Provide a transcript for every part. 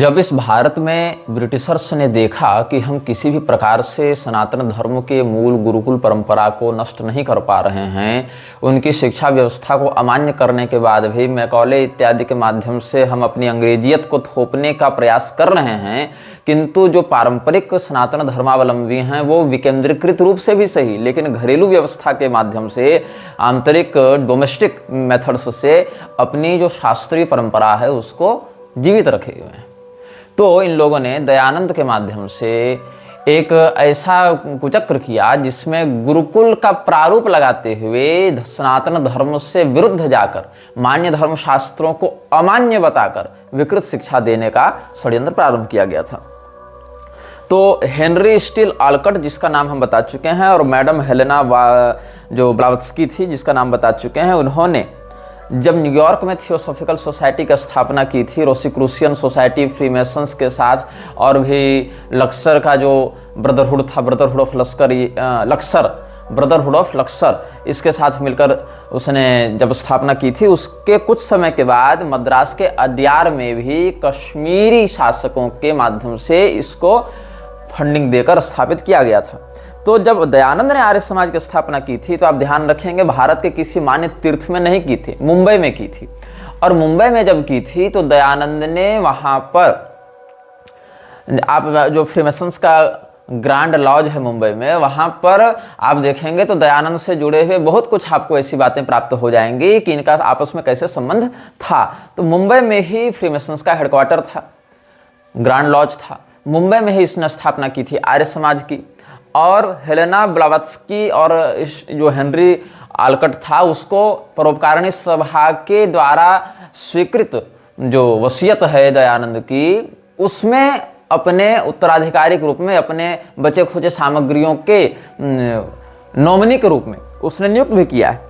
जब इस भारत में ब्रिटिशर्स ने देखा कि हम किसी भी प्रकार से सनातन धर्म के मूल गुरुकुल परंपरा को नष्ट नहीं कर पा रहे हैं, उनकी शिक्षा व्यवस्था को अमान्य करने के बाद भी मैकॉले इत्यादि के माध्यम से हम अपनी अंग्रेजियत को थोपने का प्रयास कर रहे हैं, किंतु जो पारंपरिक सनातन धर्मावलंबी हैं वो विकेंद्रीकृत रूप से भी सही लेकिन घरेलू व्यवस्था के माध्यम से, आंतरिक डोमेस्टिक मेथड्स से अपनी जो शास्त्रीय परंपरा है उसको जीवित रखे हुए हैं। तो इन लोगों ने दयानंद के माध्यम से एक ऐसा कुचक्र किया जिसमें गुरुकुल का प्रारूप लगाते हुए सनातन धर्म से विरुद्ध जाकर मान्य धर्म शास्त्रों को अमान्य बताकर विकृत शिक्षा देने का षड्यंत्र प्रारंभ किया गया था। तो हेनरी स्टील ऑलकट, जिसका नाम हम बता चुके हैं, और मैडम हेलेना जो ब्लावत्स्की थी जिसका नाम बता चुके हैं, उन्होंने जब न्यूयॉर्क में थियोसॉफिकल सोसाइटी की स्थापना की थी, रोसिक्रूसियन सोसाइटी फ्रीमेसन्स के साथ, और भी लक्सर का जो ब्रदरहुड था, ब्रदरहुड ऑफ लक्सर, इसके साथ मिलकर उसने जब स्थापना की थी, उसके कुछ समय के बाद मद्रास के अड्यार में भी कश्मीरी शासकों के माध्यम से इसको फंडिंग देकर स्थापित किया गया था। तो जब दयानंद ने आर्य समाज की स्थापना की थी तो आप ध्यान रखेंगे भारत के किसी मान्य तीर्थ में नहीं की थी, मुंबई में की थी। और मुंबई में जब की थी तो दयानंद ने वहां पर, आप जो फ्रीमेसन्स का ग्रैंड लॉज है मुंबई में, वहां पर आप देखेंगे तो दयानंद से जुड़े हुए बहुत कुछ आपको ऐसी बातें प्राप्त हो जाएंगी कि इनका आपस में कैसे संबंध था। तो मुंबई में ही फ्रीमेसन्स का हेडक्वार्टर था, ग्रैंड लॉज था, मुंबई में ही इसने स्थापना की थी आर्य समाज की। और हेलेना ब्लावत्स्की और जो हेनरी ऑलकट था उसको परोपकारिणी सभा के द्वारा स्वीकृत जो वसीयत है दयानंद की, उसमें अपने उत्तराधिकारी के रूप में अपने बचे खोजे सामग्रियों के नॉमिनी के रूप में उसने नियुक्त भी किया है।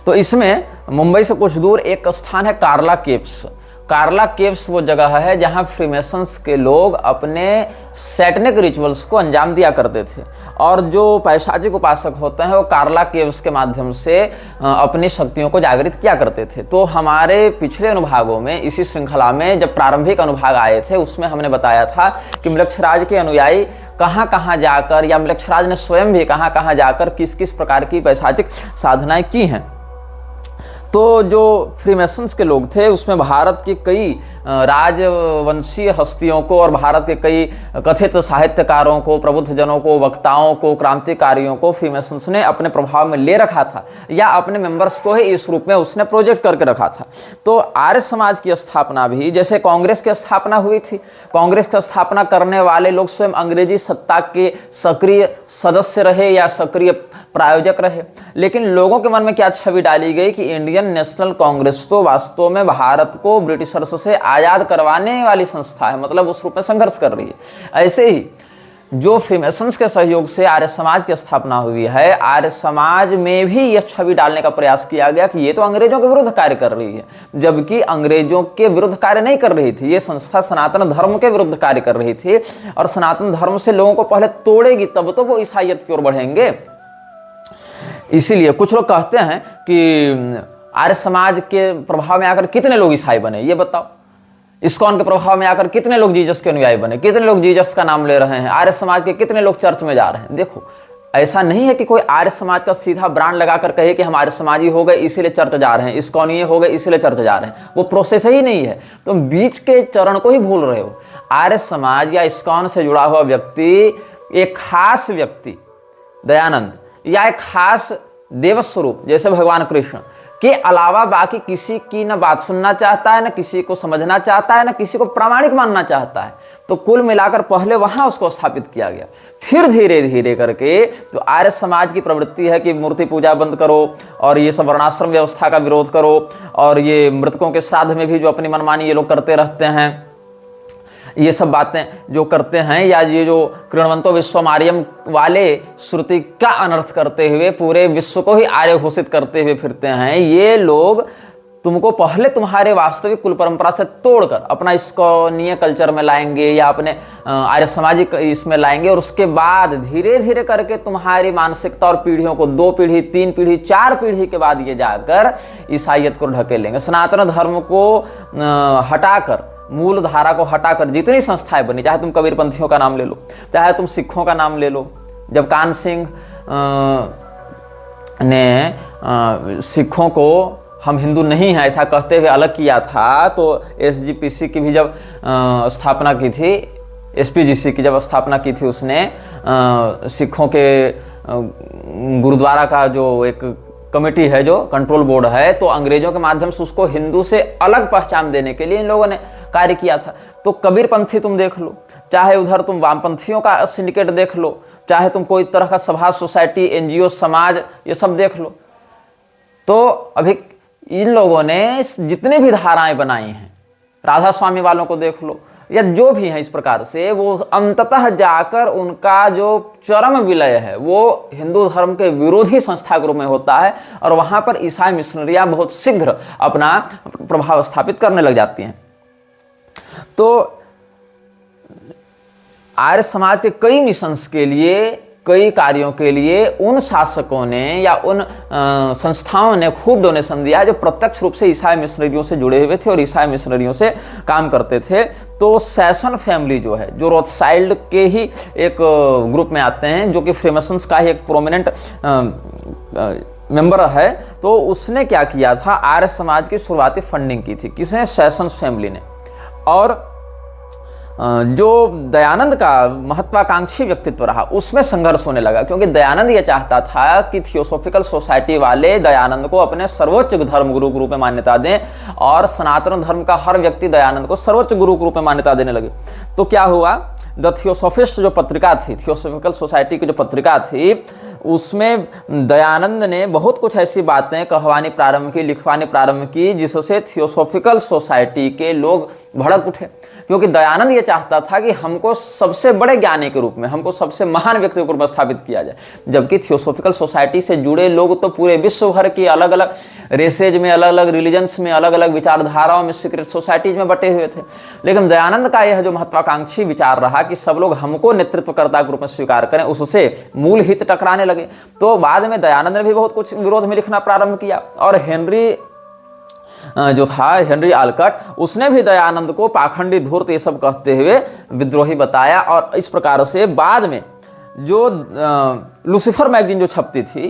तो इसमें मुंबई से कुछ दूर एक स्थान है कार्ला केव्स। कार्ला केव्स वो जगह है जहां फ्रीमेसन्स के लोग अपने सैटनिक रिचुअल्स को अंजाम दिया करते थे, और जो पैशाचिक उपासक होते हैं वो कार्ला केव्स के माध्यम से अपनी शक्तियों को जागृत किया करते थे। तो हमारे पिछले अनुभागों में, इसी श्रृंखला में जब प्रारंभिक अनुभाग आए थे, उसमें हमने बताया था कि म्लेच्छराज के अनुयायी कहाँ कहाँ जाकर, या म्लेच्छराज ने स्वयं भी कहाँ कहाँ जाकर किस किस प्रकार की पैशाचिक साधनाएं की हैं। तो जो फ्रीमेसन्स के लोग थे उसमें भारत के कई राजवंशीय हस्तियों को और भारत के कई कथित साहित्यकारों को, प्रबुद्ध जनों को, वक्ताओं को, क्रांतिकारियों को फ्रीमेसन्स ने अपने प्रभाव में ले रखा था, या अपने मेंबर्स को ही इस रूप में उसने प्रोजेक्ट करके रखा था। तो आर्य समाज की स्थापना भी जैसे कांग्रेस की स्थापना हुई थी, कांग्रेस की स्थापना करने वाले लोग स्वयं अंग्रेजी सत्ता के सक्रिय सदस्य रहे या सक्रिय प्रायोजक रहे, लेकिन लोगों के मन में क्या छवि डाली गई कि इंडियन नेशनल कांग्रेस तो वास्तव में भारत को ब्रिटिशर्स से आजाद करवाने वाली संस्था है, मतलब उस रूप में संघर्ष कर रही है। ऐसे ही जो फ्रीमेसन्स के सहयोग से आर्य समाज की स्थापना हुई है, आर्य समाज में भी यह छवि डालने का प्रयास किया गया कि ये तो अंग्रेजों के विरुद्ध कार्य कर रही है, जबकि अंग्रेजों के विरुद्ध कार्य नहीं कर रही थी, ये संस्था सनातन धर्म के विरुद्ध कार्य कर रही थी, और सनातन धर्म से लोगों को पहले तोड़ेगी तब तो वो ईसाईयत की ओर बढ़ेंगे। इसीलिए कुछ लोग कहते हैं कि आर्य समाज के प्रभाव में आकर कितने लोग ईसाई बने, ये बताओ। इस्कॉन के प्रभाव में आकर कितने लोग जीसस के अनुयायी बने, कितने लोग जीसस का नाम ले रहे हैं, आर्य समाज के कितने लोग चर्च में जा रहे हैं। देखो, ऐसा नहीं है कि कोई आर्य समाज का सीधा ब्रांड लगाकर कहे कि हम आर्य समाजी हो गए इसीलिए चर्च जा रहे हैं, इस्कॉनीय हो गए इसीलिए चर्च जा रहे हैं, वो प्रोसेस ही नहीं है। तुम बीच के चरण को ही भूल रहे हो। आर्य समाज या इस्कॉन से जुड़ा हुआ व्यक्ति, एक खास व्यक्ति दयानंद, या एक खास देवस्वरूप जैसे भगवान कृष्ण के अलावा बाकी किसी की न बात सुनना चाहता है, न किसी को समझना चाहता है, न किसी को प्रामाणिक मानना चाहता है। तो कुल मिलाकर पहले वहां उसको स्थापित किया गया, फिर धीरे धीरे करके जो आर्य समाज की प्रवृत्ति है कि मूर्ति पूजा बंद करो और ये सब वर्णाश्रम व्यवस्था का विरोध करो, और ये मृतकों के श्राद्ध में भी जो अपनी मनमानी ये लोग करते रहते हैं, ये सब बातें जो करते हैं, या ये जो कृण्वन्तो विश्वमार्यम वाले श्रुति का अनर्थ करते हुए पूरे विश्व को ही आर्य घोषित करते हुए फिरते हैं, ये लोग तुमको पहले तुम्हारे वास्तविक कुल परंपरा से तोड़कर अपना इस्कॉनीय कल्चर में लाएंगे या अपने आर्य सामाजिक इसमें लाएंगे, और उसके बाद धीरे धीरे करके तुम्हारी मानसिकता और पीढ़ियों को 2 पीढ़ी 3 पीढ़ी 4 पीढ़ी के बाद ये जाकर ईसाईयत को ढकेलेंगे। सनातन धर्म को हटाकर मूल धारा को हटाकर जितनी संस्थाएं बनी, चाहे तुम कबीरपंथियों का नाम ले लो, चाहे तुम सिखों का नाम ले लो। जब कान सिंह ने सिखों को हम हिंदू नहीं हैं ऐसा कहते हुए अलग किया था, तो एसजीपीसी की भी जब स्थापना की थी, एसपीजीसी की जब स्थापना की थी, उसने सिखों के गुरुद्वारा का जो एक कमेटी है, जो कंट्रोल बोर्ड है, तो अंग्रेजों के माध्यम से उसको हिंदू से अलग पहचान देने के लिए इन लोगों ने कार्य किया था। तो कबीरपंथी तुम देख लो, चाहे उधर तुम वामपंथियों का सिंडिकेट देख लो, चाहे तुम कोई तरह का सभा, सोसाइटी, एनजीओ, समाज, ये सब देख लो, तो अभी इन लोगों ने जितनी भी धाराएं बनाई हैं, राधा स्वामी वालों को देख लो, या जो भी हैं इस प्रकार से, वो अंततः जाकर उनका जो चरम विलय है वो हिंदू धर्म के विरोधी संस्था के रूप में होता है, और वहां पर ईसाई मिशनरियां बहुत शीघ्र अपना प्रभाव स्थापित करने लग जाती हैं। तो आर्य समाज के कई मिशंस के लिए, कई कार्यों के लिए उन शासकों ने या उन संस्थाओं ने खूब डोनेशन दिया जो प्रत्यक्ष रूप से ईसाई मिशनरियों से जुड़े हुए थे और ईसाई मिशनरियों से काम करते थे। तो सैसन फैमिली जो है, जो रोथसाइल्ड के ही एक ग्रुप में आते हैं, जो कि फ्रीमेसन्स का ही एक प्रोमिनेंट मेंबर है, तो उसने क्या किया था, आर्य समाज की शुरुआती फंडिंग की थी। किसने? सैसन फैमिली ने। और जो दयानंद का महत्वाकांक्षी व्यक्तित्व रहा, उसमें संघर्ष होने लगा, क्योंकि दयानंद यह चाहता था कि थियोसॉफिकल सोसाइटी वाले दयानंद को अपने सर्वोच्च धर्म गुरु के रूप में मान्यता दें, और सनातन धर्म का हर व्यक्ति दयानंद को सर्वोच्च गुरु के रूप में मान्यता देने लगे। तो क्या हुआ, द थियोसॉफिस्ट जो पत्रिका थी, थियोसॉफिकल सोसाइटी की जो पत्रिका थी, उसमें दयानंद ने बहुत कुछ ऐसी बातें कहवानी प्रारंभ की, लिखवानी प्रारंभ की, जिससे थियोसॉफिकल सोसाइटी के लोग भड़क उठे। क्योंकि दयानंद ये चाहता था कि हमको सबसे बड़े ज्ञानी के रूप में, हमको सबसे महान व्यक्ति के रूप में स्थापित किया जाए, जबकि थियोसॉफिकल सोसाइटी से जुड़े लोग तो पूरे विश्व भर की अलग अलग रेसेज में, अलग अलग रिलीजन्स में, अलग अलग विचारधाराओं में, सीक्रेट सोसाइटीज में बटे हुए थे। लेकिन दयानंद का यह जो महत्वाकांक्षी विचार रहा कि सब लोग हमको नेतृत्वकर्ता के रूप में स्वीकार करें, उससे मूल हित टकराने लगे। तो बाद में दयानंद ने भी बहुत कुछ विरोध में लिखना प्रारंभ किया, और हेनरी जो था, हेनरी आलकट, उसने भी दयानंद को पाखंडी, धूर्त, ये सब कहते हुए विद्रोही बताया। और इस प्रकार से बाद में जो लूसीफर मैगजीन जो छपती थी,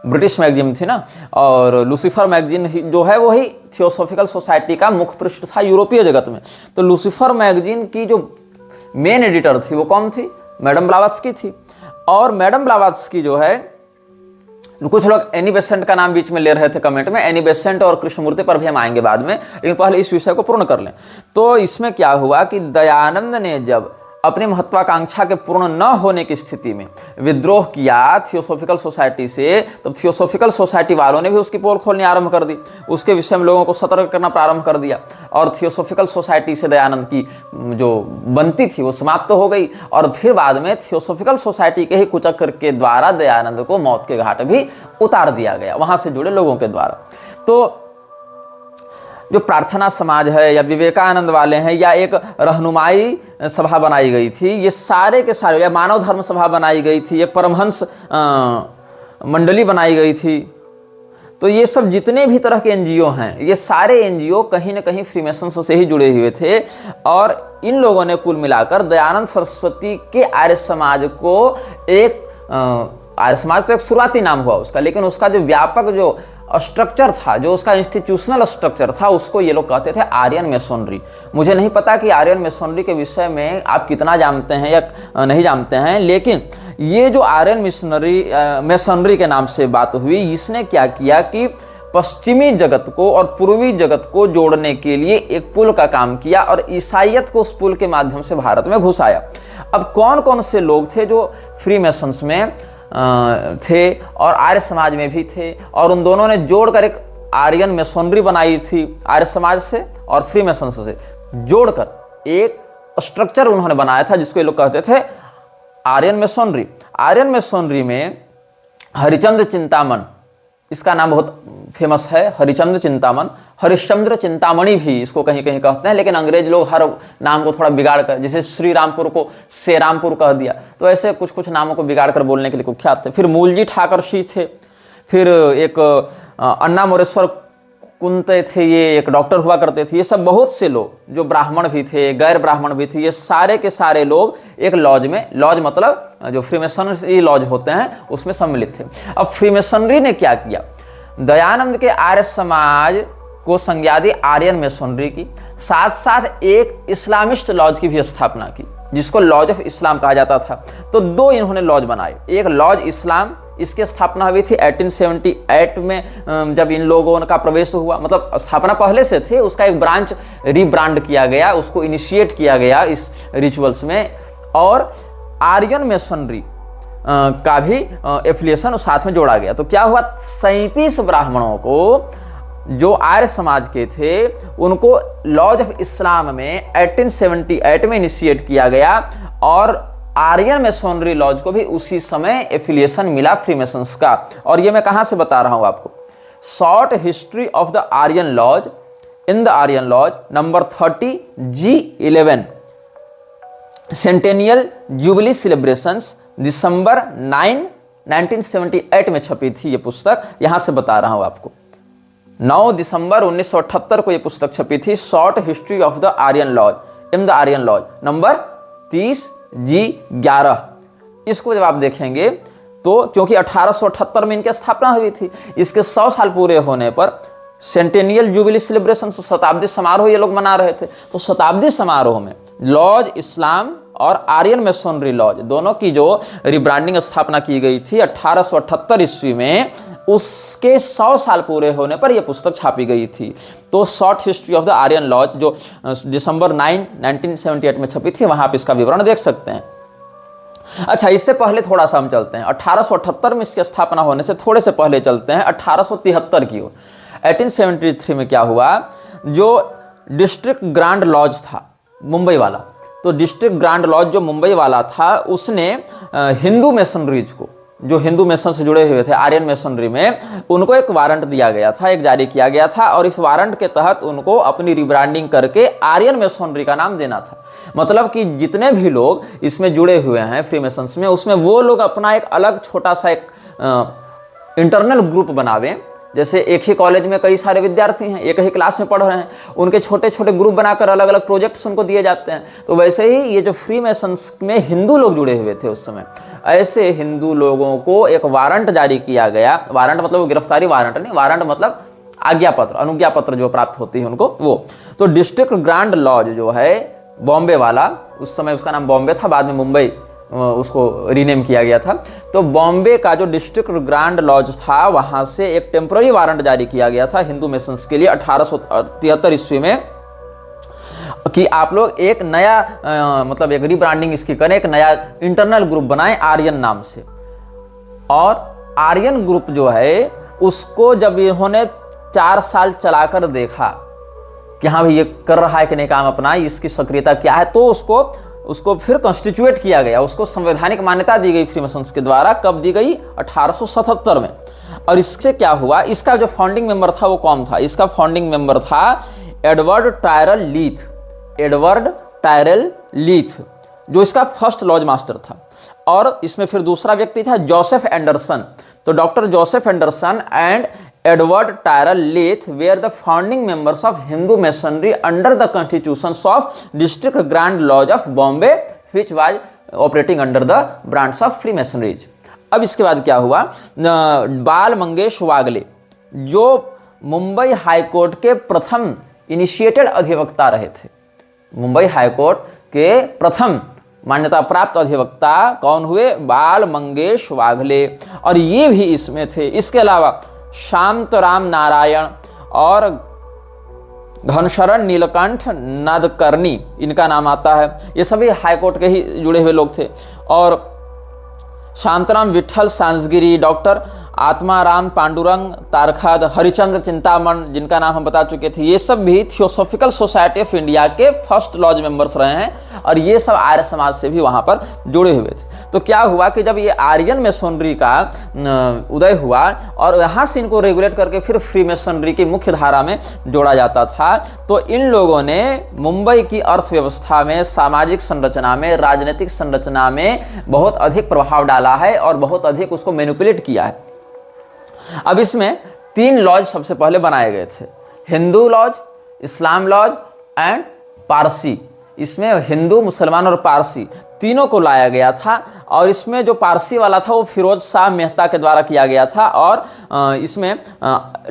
ब्रिटिश मैगजीन थी ना, और लूसीफर मैगजीन जो है वही थियोसॉफिकल सोसाइटी का मुख्य पृष्ठ था यूरोपीय जगत में। तो लूसीफर मैगजीन की जो मेन एडिटर थी वो कौन थी? मैडम ब्लावत्स्की थी। और मैडम ब्लावत्स्की जो है, कुछ लोग एनी बेसेंट का नाम बीच में ले रहे थे कमेंट में, एनी बेसेंट और कृष्णमूर्ति पर भी हम आएंगे बाद में, लेकिन पहले इस विषय को पूर्ण कर लें। तो इसमें क्या हुआ कि दयानंद ने जब अपनी महत्वाकांक्षा के पूर्ण न होने की स्थिति में विद्रोह किया थियोसॉफिकल सोसाइटी से, तो थियोसॉफिकल सोसाइटी वालों ने भी उसकी पोल खोलनी आरंभ कर दी, उसके विषय में लोगों को सतर्क करना प्रारंभ कर दिया, और थियोसॉफिकल सोसाइटी से दयानंद की जो बनती थी वो समाप्त हो गई। और फिर बाद में थियोसॉफिकल सोसाइटी के ही कुचक्र के द्वारा दयानंद को मौत के घाट भी उतार दिया गया, वहां से जुड़े लोगों के द्वारा। तो जो प्रार्थना समाज है, या विवेकानंद वाले हैं, या एक रहनुमाई सभा बनाई गई थी, ये सारे के सारे, या मानव धर्म सभा बनाई गई थी, एक परमहंस मंडली बनाई गई थी, तो ये सब जितने भी तरह के एनजीओ हैं, ये सारे एनजीओ कहीं ना कहीं फ्रीमेसन्स से ही जुड़े हुए थे। और इन लोगों ने कुल मिलाकर दयानंद सरस्वती के आर्य समाज को एक आर्य समाज तो एक शुरुआती नाम हुआ उसका, लेकिन उसका जो व्यापक जो स्ट्रक्चर था, जो उसका इंस्टीट्यूशनल स्ट्रक्चर था, उसको ये लोग कहते थे आर्यन मेसोनरी। मुझे नहीं पता कि आर्यन मेसोनरी के विषय में आप कितना जानते हैं या नहीं जानते हैं, लेकिन ये जो आर्यन मेसोनरी के नाम से बात हुई, इसने क्या किया कि पश्चिमी जगत को और पूर्वी जगत को जोड़ने के लिए एक पुल का काम किया, और ईसाइयत को उस पुल के माध्यम से भारत में घुसाया। अब कौन कौन से लोग थे जो फ्री मेसन्स में थे और आर्य समाज में भी थे, और उन दोनों ने जोड़कर एक आर्यन मेसोनरी बनाई थी, आर्य समाज से और फ्री मेसन से जोड़कर एक स्ट्रक्चर उन्होंने बनाया था, जिसको ये लोग कहते थे आर्यन मेसोनरी। आर्यन मेसोनरी में हरिचंद्र चिंतामण, इसका नाम बहुत फेमस है, हरिचंद्र चिंतामण, हरिश्चंद्र चिंतामणि भी इसको कहीं कहीं कहते हैं, लेकिन अंग्रेज लोग हर नाम को थोड़ा बिगाड़ कर, जैसे श्री रामपुर को सेरामपुर कह दिया, तो ऐसे कुछ कुछ नामों को बिगाड़ कर बोलने के लिए कुख्यात थे। फिर मूलजी ठाकरसी थे, फिर एक अन्ना मोरेश्वर कुंते थे, ये एक डॉक्टर हुआ करते थे, ये सब बहुत से लोग जो ब्राह्मण भी थे, गैर ब्राह्मण भी थे, ये सारे के सारे लोग एक लॉज में, लॉज मतलब जो फ्रीमेसनरी लॉज होते हैं उसमें सम्मिलित थे। अब फ्रीमेसनरी ने क्या किया, दयानंद के आर्य समाज को संज्ञा दी आर्यन मेसोनरी की, साथ साथ एक इस्लामिस्ट लॉज की भी स्थापना की जिसको लॉज ऑफ इस्लाम कहा जाता था। तो दो इन्होंने लॉज बनाए, एक लॉज इस्लाम, इसकी स्थापना हुई थी 1878 में जब इन लोगों का प्रवेश हुआ, मतलब स्थापना पहले से थे, उसका एक ब्रांच रीब्रांड किया गया, उसको इनिशिएट किया गया इस रिचुअल्स में। और आर्यन मेसनरी का भी एफिलिएशन साथ में जोड़ा गया। तो क्या हुआ, 37 ब्राह्मणों को जो आर्य समाज के थे उनको लॉज ऑफ इस्लाम में 1878 में इनिशिएट किया गया और आर्यन मेसोनरी लॉज को भी उसी समय एफिलिएशन मिला फ्रीमेसन्स का। और ये मैं कहां से बता रहा हूं आपको, short history of the Aryan lodge in the Aryan lodge number 30 G11 centennial jubilee celebrations December 9 1978 में छपी थी ये पुस्तक, यहां से बता रहा हूं आपको। 9 दिसंबर 1978 को ये पुस्तक छपी थी, short history of the Aryan lodge in the Aryan lodge number 30 G11। इसको जब आप देखेंगे तो क्योंकि 1878 में इनकी स्थापना हुई थी, इसके 100 साल पूरे होने पर सेंटेनियल जुबिली सेलिब्रेशन, शताब्दी समारोह ये लोग मना रहे थे। तो शताब्दी समारोह में लॉज इस्लाम और आर्यन मेसोनरी लॉज दोनों की जो रिब्रांडिंग स्थापना की गई थी 1878 ईस्वी में, उसके 100 साल पूरे होने पर यह पुस्तक छापी गई थी। तो short history of the Aryan lodge जो दिसंबर 9 1978 में छपी थी, वहां आप इसका विवरण देख सकते हैं। अच्छा, इससे पहले थोड़ा सा हम चलते हैं, 1878 में इसकी स्थापना होने से थोड़े से पहले चलते हैं 1873 की ओर। 1873 में क्या हुआ, जो डिस्ट्रिक्ट ग्रांड लॉज था मुंबई वाला, तो डिस्ट्रिक्ट ग्रांड लॉज जो मुंबई वाला था उसने हिंदू मेसनरीज को, जो हिंदू मेसन से जुड़े हुए थे आर्यन मेसनरी में, उनको एक वारंट दिया गया था, एक जारी किया गया था और इस वारंट के तहत उनको अपनी रिब्रांडिंग करके आर्यन मेसनरी का नाम देना था। मतलब कि जितने भी लोग इसमें जुड़े हुए हैं फ्री मेसन्स में, उसमें वो लोग अपना एक अलग छोटा सा एक इंटरनल ग्रुप बनावें। जैसे एक ही कॉलेज में कई सारे विद्यार्थी हैं, एक ही क्लास में पढ़ रहे हैं, उनके छोटे छोटे ग्रुप बनाकर अलग अलग प्रोजेक्ट्स उनको दिए जाते हैं। तो वैसे ही ये जो फ्री मेसन्स में हिंदू लोग जुड़े हुए थे उस समय, ऐसे हिंदू लोगों को एक वारंट जारी किया गया। वारंट मतलब वो गिरफ्तारी वारंट नहीं, वारंट मतलब आज्ञा पत्र, अनुज्ञा पत्र जो प्राप्त होती है उनको, वो। तो डिस्ट्रिक्ट ग्रांड लॉज जो है बॉम्बे वाला, उस समय उसका नाम बॉम्बे था, बाद में मुंबई उसको रीनेम किया गया था। तो बॉम्बे का जो डिस्ट्रिक्ट ग्रांड लॉज था, वहां से एक टेम्पररी वारंट जारी किया गया था हिंदू मेसन्स के लिए 1873 ईस्वी में, कि आप लोग एक नया मतलब एक रीब्रांडिंग इसकी करें, एक नया इंटरनल ग्रुप बनाएं आर्यन नाम से। और आर्यन ग्रुप जो है उसको जब इन्होंने 4 साल चलाकर देखा कि हाँ भाई ये कर रहा है कि नहीं काम अपना, इसकी सक्रियता क्या है, तो उसको फिर कॉन्स्टिट्यूएट किया गया, उसको संवैधानिक मान्यता दी गई फ्रीमेसन्स के द्वारा। कब दी गई? 1877 में। और इससे क्या हुआ, इसका जो फाउंडिंग मेंबर था वो कौन था? इसका फाउंडिंग मेंबर था एडवर्ड टायरल लीथ। एडवर्ड टायरल लीथ जो इसका फर्स्ट लॉज मास्टर था। और इसमें फिर दूसरा व्यक्ति था जोसेफ एंडरसन। तो doctor Joseph Anderson and Edward Tyrrell Leith were the founding members of Hindu Masonry under the constitutions of District Grand Lodge of Bombay, which was operating under the branch of Freemasonry. अब इसके बाद क्या हुआ, बाल मंगेश वागले जो Mumbai high court के प्रथम initiated अधिवक्ता रहे थे, मुंबई हाईकोर्ट के प्रथम मान्यता प्राप्त अधिवक्ता कौन हुए? बाल मंगेश वागले। और ये भी इसमें थे। इसके अलावा शांतराम नारायण और घनशरण नीलकंठ नादकर्णी इनका नाम आता है। ये सभी हाईकोर्ट के ही जुड़े हुए लोग थे। और शांतराम विठल सांसगिरी, डॉक्टर आत्माराम पांडुरंग तारखद, हरिचंद्र चिंतामण जिनका नाम हम बता चुके थे, ये सब भी थियोसॉफिकल सोसाइटी ऑफ इंडिया के फर्स्ट लॉज मेंबर्स रहे हैं। और ये सब आर्य समाज से भी वहां पर जुड़े हुए थे। तो क्या हुआ कि जब ये आर्यन मेसोनरी का उदय हुआ और यहाँ से इनको रेगुलेट करके फिर फ्री मेसोनरी की मुख्य धारा में जोड़ा जाता था, तो इन लोगों ने मुंबई की अर्थव्यवस्था में, सामाजिक संरचना में, राजनीतिक संरचना में बहुत अधिक प्रभाव डाला है और बहुत अधिक उसको मैनिपुलेट किया है। अब इसमें 3 लॉज सबसे पहले बनाए गए थे। Hindu lodge, Islam lodge and Parsi. इसमें हिंदू, मुसलमान और पारसी तीनों को लाया गया था। और इसमें जो पारसी वाला था वो फिरोज शाह मेहता के द्वारा किया गया था। और इसमें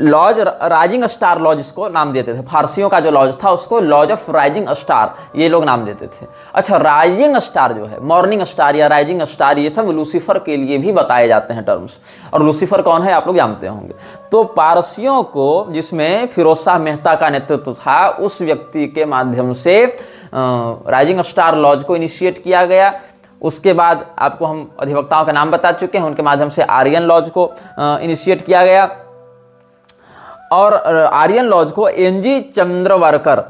लॉज राइजिंग स्टार लॉज इसको नाम देते थे। फारसियों का जो लॉज था उसको लॉज ऑफ राइजिंग स्टार ये लोग नाम देते थे। अच्छा, राइजिंग स्टार जो है, मॉर्निंग स्टार या राइजिंग स्टार, ये सब लूसीफर के लिए भी बताए जाते हैं टर्म्स। और लूसीफर कौन है आप लोग जानते होंगे। तो पारसियों को, जिसमें फिरोज शाह मेहता का नेतृत्व था, उस व्यक्ति के माध्यम से राइजिंग स्टार लॉज को इनिशिएट किया गया। उसके बाद आपको हम अधिवक्ताओं का नाम बता चुके हैं, उनके माध्यम से आर्यन लॉज को इनिशिएट किया गया। और आर्यन लॉज को एनजी चंद्रवरकर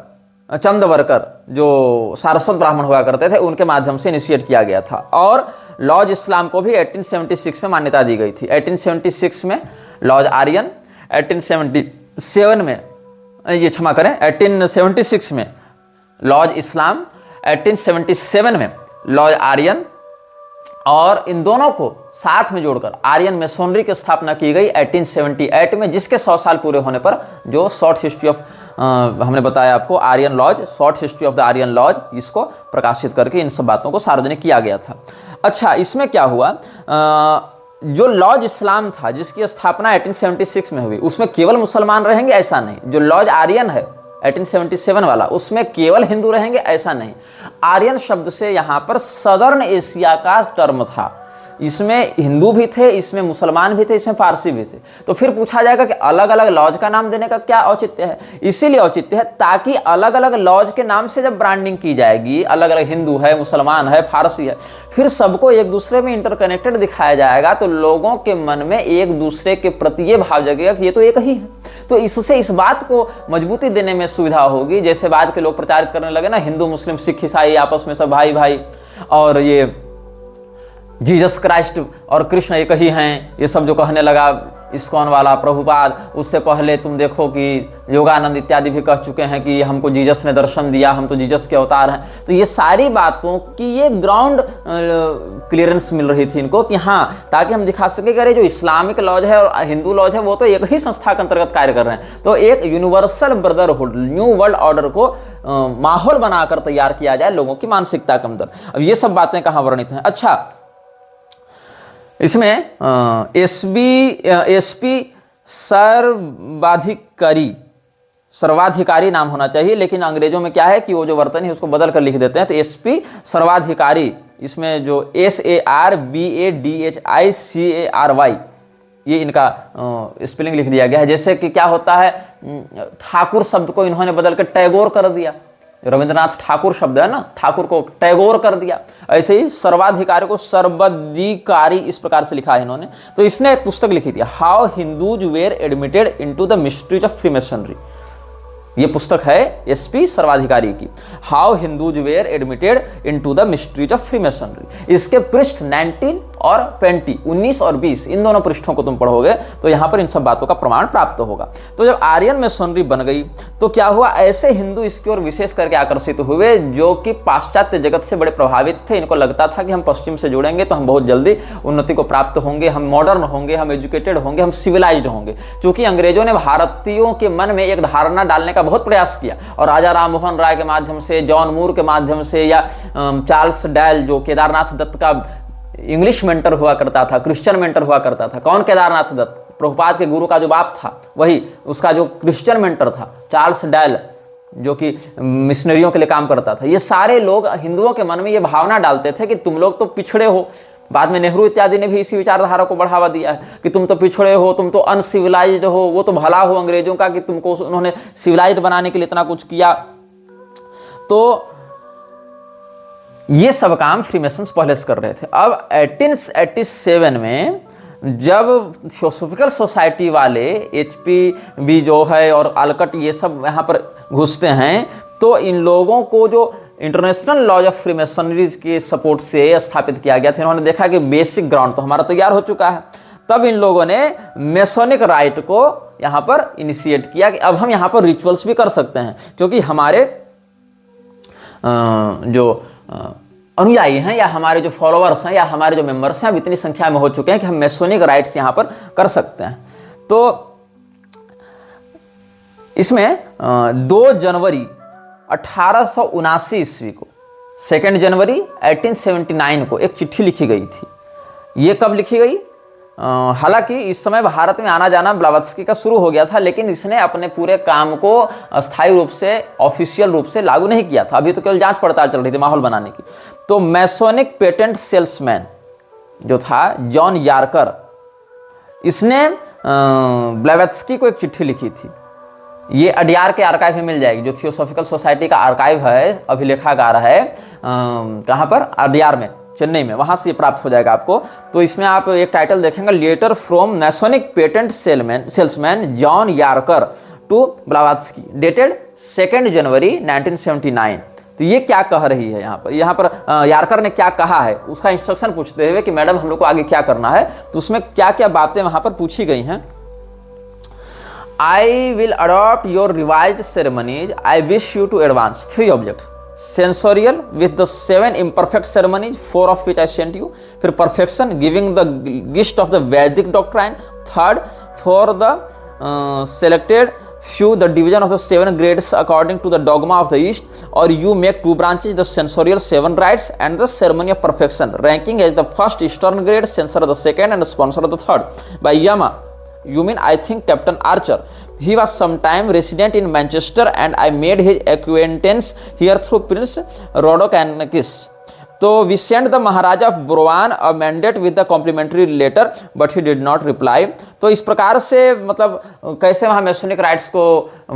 जो सारस्वत ब्राह्मण हुआ करते थे, उनके माध्यम से इनिशिएट किया गया था। और लॉज इस्लाम को भी 1876 में मान्यता दी गई थी। 1876 में लॉज आर्यन, 1877 में, ये क्षमा करें, 1876 में लॉज इस्लाम, 1877 में लॉज आर्यन, और इन दोनों को साथ में जोड़कर आर्यन मेसोनरी की स्थापना की गई 1878 में, जिसके 100 साल पूरे होने पर जो शॉर्ट हिस्ट्री ऑफ हमने बताया आपको Aryan lodge, short history of the Aryan lodge, इसको प्रकाशित करके इन सब बातों को सार्वजनिक किया गया था। अच्छा, इसमें क्या हुआ, जो लॉज इस्लाम था जिसकी स्थापना 1876 में हुई, उसमें केवल मुसलमान रहेंगे ऐसा नहीं। जो लॉज आर्यन है 1877 वाला, उसमें केवल हिंदू रहेंगे ऐसा नहीं। आर्यन शब्द से यहाँ पर सदर्न एशिया का टर्म था। इसमें हिंदू भी थे, इसमें मुसलमान भी थे, इसमें फारसी भी थे। तो फिर पूछा जाएगा कि अलग अलग लॉज का नाम देने का क्या औचित्य है। इसीलिए औचित्य है ताकि अलग अलग लॉज के नाम से जब ब्रांडिंग की जाएगी, अलग अलग हिंदू है, मुसलमान है, फारसी है, फिर सबको एक दूसरे में इंटरकनेक्टेड दिखाया जाएगा, तो लोगों के मन में एक दूसरे के प्रति ये भाव जगेगा कि ये तो एक ही है। तो इससे इस बात को मजबूती देने में सुविधा होगी। जैसे बाद के लोग प्रचारित करने लगे ना, हिंदू मुस्लिम सिख ईसाई आपस में सब भाई भाई, और ये जीसस क्राइस्ट और कृष्ण एक ही हैं, ये सब जो कहने लगा इस्कॉन वाला प्रभुपाद। उससे पहले तुम देखो कि योगानंद इत्यादि भी कह चुके हैं कि हमको जीसस ने दर्शन दिया, हम तो जीसस के अवतार हैं। तो ये सारी बातों की ये ग्राउंड क्लियरेंस मिल रही थी इनको कि हाँ, ताकि हम दिखा सके कि अरे जो इस्लामिक लॉज है और हिंदू लॉज है वो तो एक ही संस्था के अंतर्गत कार्य कर रहे हैं। तो एक universal brotherhood, new world order को माहौल बनाकर तैयार किया जाए लोगों की मानसिकता के अंदर। अब ये सब बातें कहाँ वर्णित हैं। अच्छा, इसमें एसपी सर्वाधिकारी नाम होना चाहिए, लेकिन अंग्रेजों में क्या है कि वो जो वर्तन है उसको बदल कर लिख देते हैं। तो एसपी सर्वाधिकारी, इसमें जो SARBADHICARY ये इनका स्पेलिंग लिख दिया गया है। जैसे कि क्या होता है, ठाकुर शब्द को इन्होंने बदल कर टैगोर कर दिया। रविंद्रनाथ ठाकुर शब्द है ना, ठाकुर को टैगोर कर दिया। ऐसे ही सर्वाधिकारी को सर्वाधिकारी इस प्रकार से लिखा है इन्होंने। तो इसने एक पुस्तक लिखी थी, how Hindus were admitted into the mysteries of freemasonry. ये पुस्तक है एसपी सर्वाधिकारी की, how Hindus were admitted into the mysteries of freemasonry. इसके पृष्ठ 19 और 20, 19 और 20, इन दोनों पृष्ठों को तुम पढ़ोगे तो यहां पर इन सब बातों का प्रमाण प्राप्त होगा। तो जब आर्यन मेसोनरी बन गई तो क्या हुआ, ऐसे हिंदू इसकी ओर विशेष करके आकर्षित हुए जो कि पाश्चात्य जगत से बड़े प्रभावित थे। इनको लगता था कि हम पश्चिम से जुड़ेंगे तो हम बहुत जल्दी उन्नति को प्राप्त होंगे, हम मॉडर्न होंगे, हम एजुकेटेड होंगे, हम सिविलाइज्ड होंगे। क्योंकि अंग्रेजों ने भारतीयों के मन में एक धारणा डालने का बहुत प्रयास किया, और राजा राम मोहन राय के माध्यम से, जॉन मूर के माध्यम से, या चार्ल्स डैल जो केदारनाथ दत्त का इंग्लिश मेंटर हुआ करता था, क्रिश्चियन मेंटर हुआ करता था। कौन केदारनाथ दत्त? प्रभुपाद के गुरु का जो बाप था वही, उसका जो क्रिश्चियन मेंटर था चार्ल्स डैल, जो कि मिशनरियों के लिए काम करता था। ये सारे लोग हिंदुओं के मन में ये भावना डालते थे कि तुम लोग तो पिछड़े हो। बाद में नेहरू इत्यादि ने भी इसी विचारधारा को बढ़ावा दिया है कि तुम तो पिछड़े हो, तुम तो अनसिविलाइज्ड हो। वो तो भला हो अंग्रेजों का कि तुमको उन्होंने सिविलाइज्ड बनाने के लिए इतना कुछ किया। तो ये सब काम फ्रीमेसन्स पहले से कर रहे थे। अब 1887 में जब थियोसॉफिकल सोसाइटी वाले HP जो है और आलकट ये सब यहाँ पर घुसते हैं, तो इन लोगों को जो इंटरनेशनल लॉज ऑफ फ्रीमेसनरीज के सपोर्ट से स्थापित किया गया था, इन्होंने देखा कि बेसिक ग्राउंड तो हमारा तैयार हो चुका है। तब इन लोगों ने मेसोनिक राइट को यहाँ पर इनिशिएट किया कि अब हम यहाँ पर रिचुअल्स भी कर सकते हैं, क्योंकि हमारे जो अनुयायी हैं या हमारे जो फॉलोअर्स हैं या हमारे जो मेंबर्स हैं अब इतनी संख्या में हो चुके हैं कि हम मेसोनिक राइट्स यहाँ पर कर सकते हैं। तो इसमें 2 जनवरी 1879 ईस्वी को, 2 जनवरी 1879 को एक चिट्ठी लिखी गई थी। ये कब लिखी गई? हालांकि इस समय भारत में आना जाना ब्लावत्स्की का शुरू हो गया था, लेकिन इसने अपने पूरे काम को स्थायी रूप से, ऑफिशियल रूप से लागू नहीं किया था। अभी तो केवल जांच पड़ताल चल रही थी माहौल बनाने की। तो मैसोनिक पेटेंट सेल्समैन जो था जॉन यार्कर, इसने ब्लावत्स्की को एक चिट्ठी लिखी थी। ये अडियार के आर्काइव में मिल जाएगी, जो थियोसॉफिकल सोसाइटी का आर्काइव है, अभिलेखागार है, कहाँ पर? अडियार में, चेन्नई में, वहां से ये प्राप्त हो जाएगा आपको। तो इसमें आप एक टाइटल देखेंगे, letter from Masonic patent salesman John Yarker to Blavatsky, dated 2 January 1979। तो ये क्या कह रही है यहाँ पर यार्कर ने क्या कहा है, उसका इंस्ट्रक्शन पूछते हुए कि मैडम हम लोग को आगे क्या करना है। तो उसमें क्या क्या बातें वहां पर पूछी गई हैं। I will adopt your revised ceremonies. I wish you to advance 3 objects. Sensorial with the 7 imperfect ceremonies, 4 of which I sent you. फिर perfection, giving the gist of the Vedic doctrine. Third, for the selected few, the division of the 7 grades according to the dogma of the East. Or you make 2 branches, the sensorial 7 rites and the ceremony of perfection. Ranking as the first Eastern grade, censor of the second, and sponsor of the third. By Yama. You mean, I think, Captain Archer. He was sometime resident in Manchester and I made his acquaintance here through Prince Rodokannakis. So we sent the Maharaja of Burwan a mandate with the complimentary letter, but he did not reply. तो इस प्रकार से मतलब कैसे वहाँ मैसोनिक rights को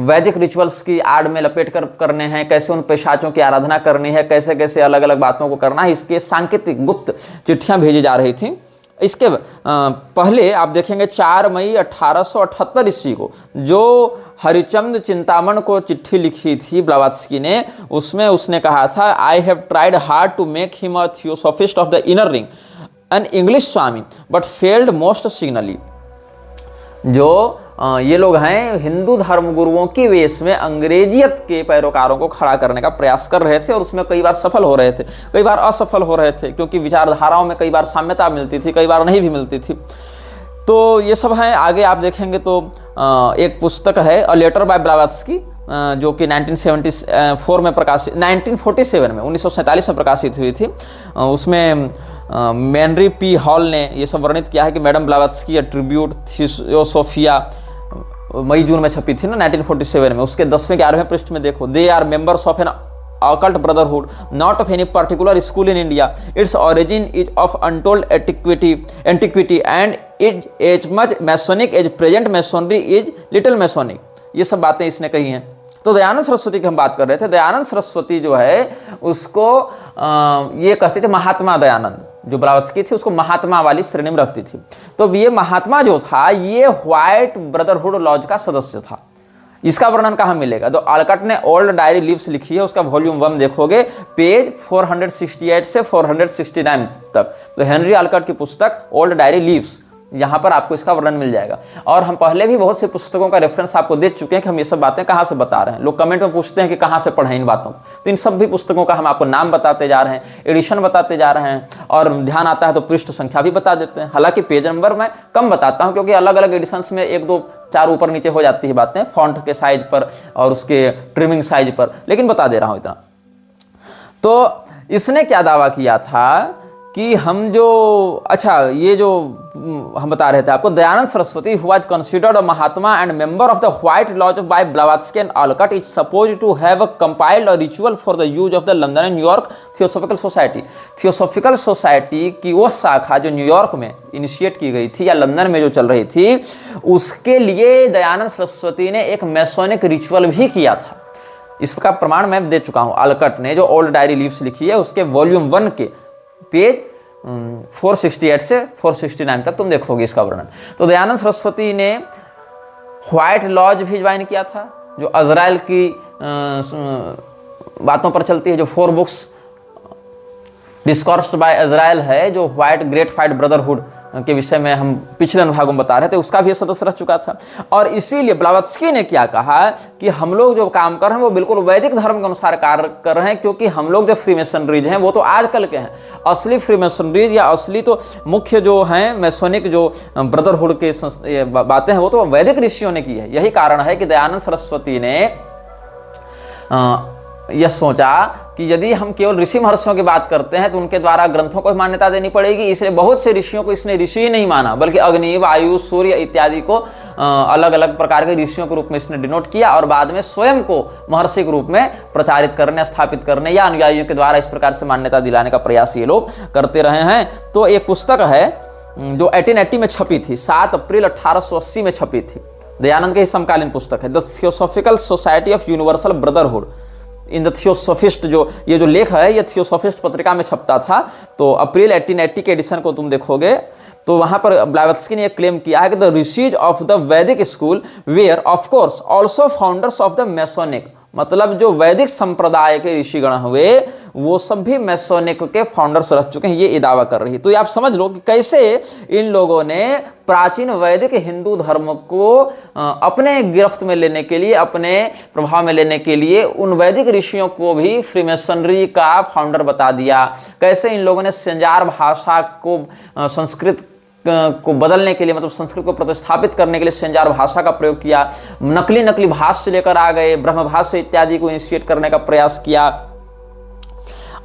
वैदिक rituals की आड़ में लपेट कर करने हैं, कैसे उन पेशाचों की आराधना करनी है, कैसे कैसे अलग अलग बातों को करना है, इसके सांकेतिक गुप्त चिट्ठियाँ भेजी जा रही थी। इसके पहले आप देखेंगे 4 मई 1878 ईस्वी को जो हरिचंद चिंतामण को चिट्ठी लिखी थी ब्लावत्स्की ने, उसमें उसने कहा था, I have tried hard to make him a theosophist of the inner ring, an English swami, but failed most signally. जो ये लोग हैं हिंदू धर्मगुरुओं की वेश में अंग्रेजियत के पैरोकारों को खड़ा करने का प्रयास कर रहे थे, और उसमें कई बार सफल हो रहे थे, कई बार असफल हो रहे थे, क्योंकि विचारधाराओं में कई बार साम्यता मिलती थी, कई बार नहीं भी मिलती थी। तो ये सब हैं। आगे आप देखेंगे तो एक पुस्तक है अ लेटर बाय ब्लावत्स्की, जो कि 1974 में प्रकाशित, 1947 में 1947 में प्रकाशित हुई थी। उसमें मेनरी पी हॉल ने ये सब वर्णित किया है कि मैडम ब्लावत्स्की ट्रिब्यूट थियोसोफिया मई जून में छपी थी ना 1947 में। उसके 10वें 11वें पृष्ठ में देखो, they are members of an occult brotherhood, not of any particular school in India. Its origin is of untold antiquity and is as much Masonic as present Masonry is little Masonic. ये सब बातें इसने कही हैं। तो दयानंद सरस्वती की हम बात कर रहे थे। दयानंद सरस्वती जो है उसको ये कहते थे महात्मा दयानंद, जो ब्लावत्स्की थी उसको महात्मा वाली श्रेणी में रखती थी। तो ये महात्मा जो था ये व्हाइट ब्रदरहुड लॉज का सदस्य था। इसका वर्णन कहाँ मिलेगा? तो आलकट ने ओल्ड डायरी लीव्स लिखी है, उसका वॉल्यूम 1 देखोगे, पेज 468 से 469 तक। तो हेनरी आलकट की पुस्तक ओल्ड डायरी लीव्स, यहाँ पर आपको इसका वर्णन मिल जाएगा। और हम पहले भी बहुत सी पुस्तकों का रेफरेंस आपको दे चुके हैं कि हम ये सब बातें कहाँ से बता रहे हैं। लोग कमेंट में पूछते हैं कि कहाँ से पढ़ें इन बातों को, तो इन सब भी पुस्तकों का हम आपको नाम बताते जा रहे हैं, एडिशन बताते जा रहे हैं, और ध्यान आता है तो पृष्ठ संख्या भी बता देते हैं। हालांकि पेज नंबर मैं कम बताता हूँ, क्योंकि अलग अलग एडिशंस में 1 2 4 ऊपर नीचे हो जाती है बातें, फॉन्ट के साइज पर और उसके ट्रिमिंग साइज पर, लेकिन बता दे रहा हूँ इतना। तो इसने क्या दावा किया था कि हम जो, अच्छा ये जो हम बता रहे थे आपको, Dayanand Saraswati who was considered a mahatma and member of the white lodge by Blavatsky and Olcott is supposed to have compiled a ritual for the use of the London and New York theosophical society. Theosophical society की वो शाखा जो New York में initiate की गई थी या London में जो चल रही थी, उसके लिए दयानंद सरस्वती ने एक मैसोनिक रिचुअल भी किया था। इसका प्रमाण मैं दे चुका हूं। आलकट ने जो ओल्ड डायरी लीव्स लिखी है उसके वॉल्यूम 1 के पेज 468 से 469 तक तुम देखोगे इसका वर्णन। तो दयानंद सरस्वती ने व्हाइट लॉज भी ज्वाइन किया था, जो अजराइल की बातों पर चलती है, जो 4 बुक्स डिस्कॉर्स्ड बाय अजराइल है, जो व्हाइट ग्रेट व्हाइट ब्रदरहुड के विषय में हम पिछले अनुभागों में बता रहे थे, उसका भी सदस्य रह चुका था। और इसीलिए ब्लावत्स्की ने क्या कहा कि हम लोग जो काम कर रहे हैं वो बिल्कुल वैदिक धर्म के अनुसार कार्य कर रहे हैं, क्योंकि हम लोग जो फ्रीमेसनरीज हैं वो तो आजकल के हैं। असली फ्रीमेसनरीज या असली तो मुख्य जो हैं मैसोनिक जो ब्रदरहुड के बातें हैं वो तो वैदिक ऋषियों ने की है। यही कारण है कि दयानंद सरस्वती ने यह सोचा कि यदि हम केवल ऋषि महर्षियों की बात करते हैं तो उनके द्वारा ग्रंथों को मान्यता देनी पड़ेगी। इसलिए बहुत से ऋषियों को इसने ऋषि ही नहीं माना, बल्कि अग्नि, वायु, सूर्य इत्यादि को अलग अलग प्रकार के ऋषियों के रूप में इसने डिनोट किया, और बाद में स्वयं को महर्षि के रूप में प्रचारित करने, स्थापित करने या अनुयायियों के द्वारा इस प्रकार से मान्यता दिलाने का प्रयास ये लोग करते रहे हैं। तो एक पुस्तक है जो 1880 में छपी थी, 7 अप्रैल 1880 में छपी थी, दयानंद के ही समकालीन पुस्तक है, the theosophical society of universal brotherhood in the theosophist. जो ये जो लेख है ये थियोसॉफिस्ट पत्रिका में छपता था। तो अप्रैल 1880 के एडिशन को तुम देखोगे तो वहां पर ब्लावत्स्की ने क्लेम किया है कि the rishis of the Vedic school where of course also founders of the Masonic, मतलब जो वैदिक संप्रदाय के ऋषिगण हुए वो सब भी मैसोनिक के फाउंडर्स रह चुके हैं, ये दावा कर रही। तो ये आप समझ लो कि कैसे इन लोगों ने प्राचीन वैदिक हिंदू धर्म को अपने गिरफ्त में लेने के लिए, अपने प्रभाव में लेने के लिए उन वैदिक ऋषियों को भी फ्रीमेसनरी का फाउंडर बता दिया। कैसे इन लोगों ने संजार भाषा को संस्कृत को बदलने के लिए, मतलब संस्कृत को प्रतिस्थापित करने के लिए संजार भाषा का प्रयोग किया, नकली भाष्य लेकर आ गए, ब्रह्म भाष्य इत्यादि को इनिशिएट करने का प्रयास किया।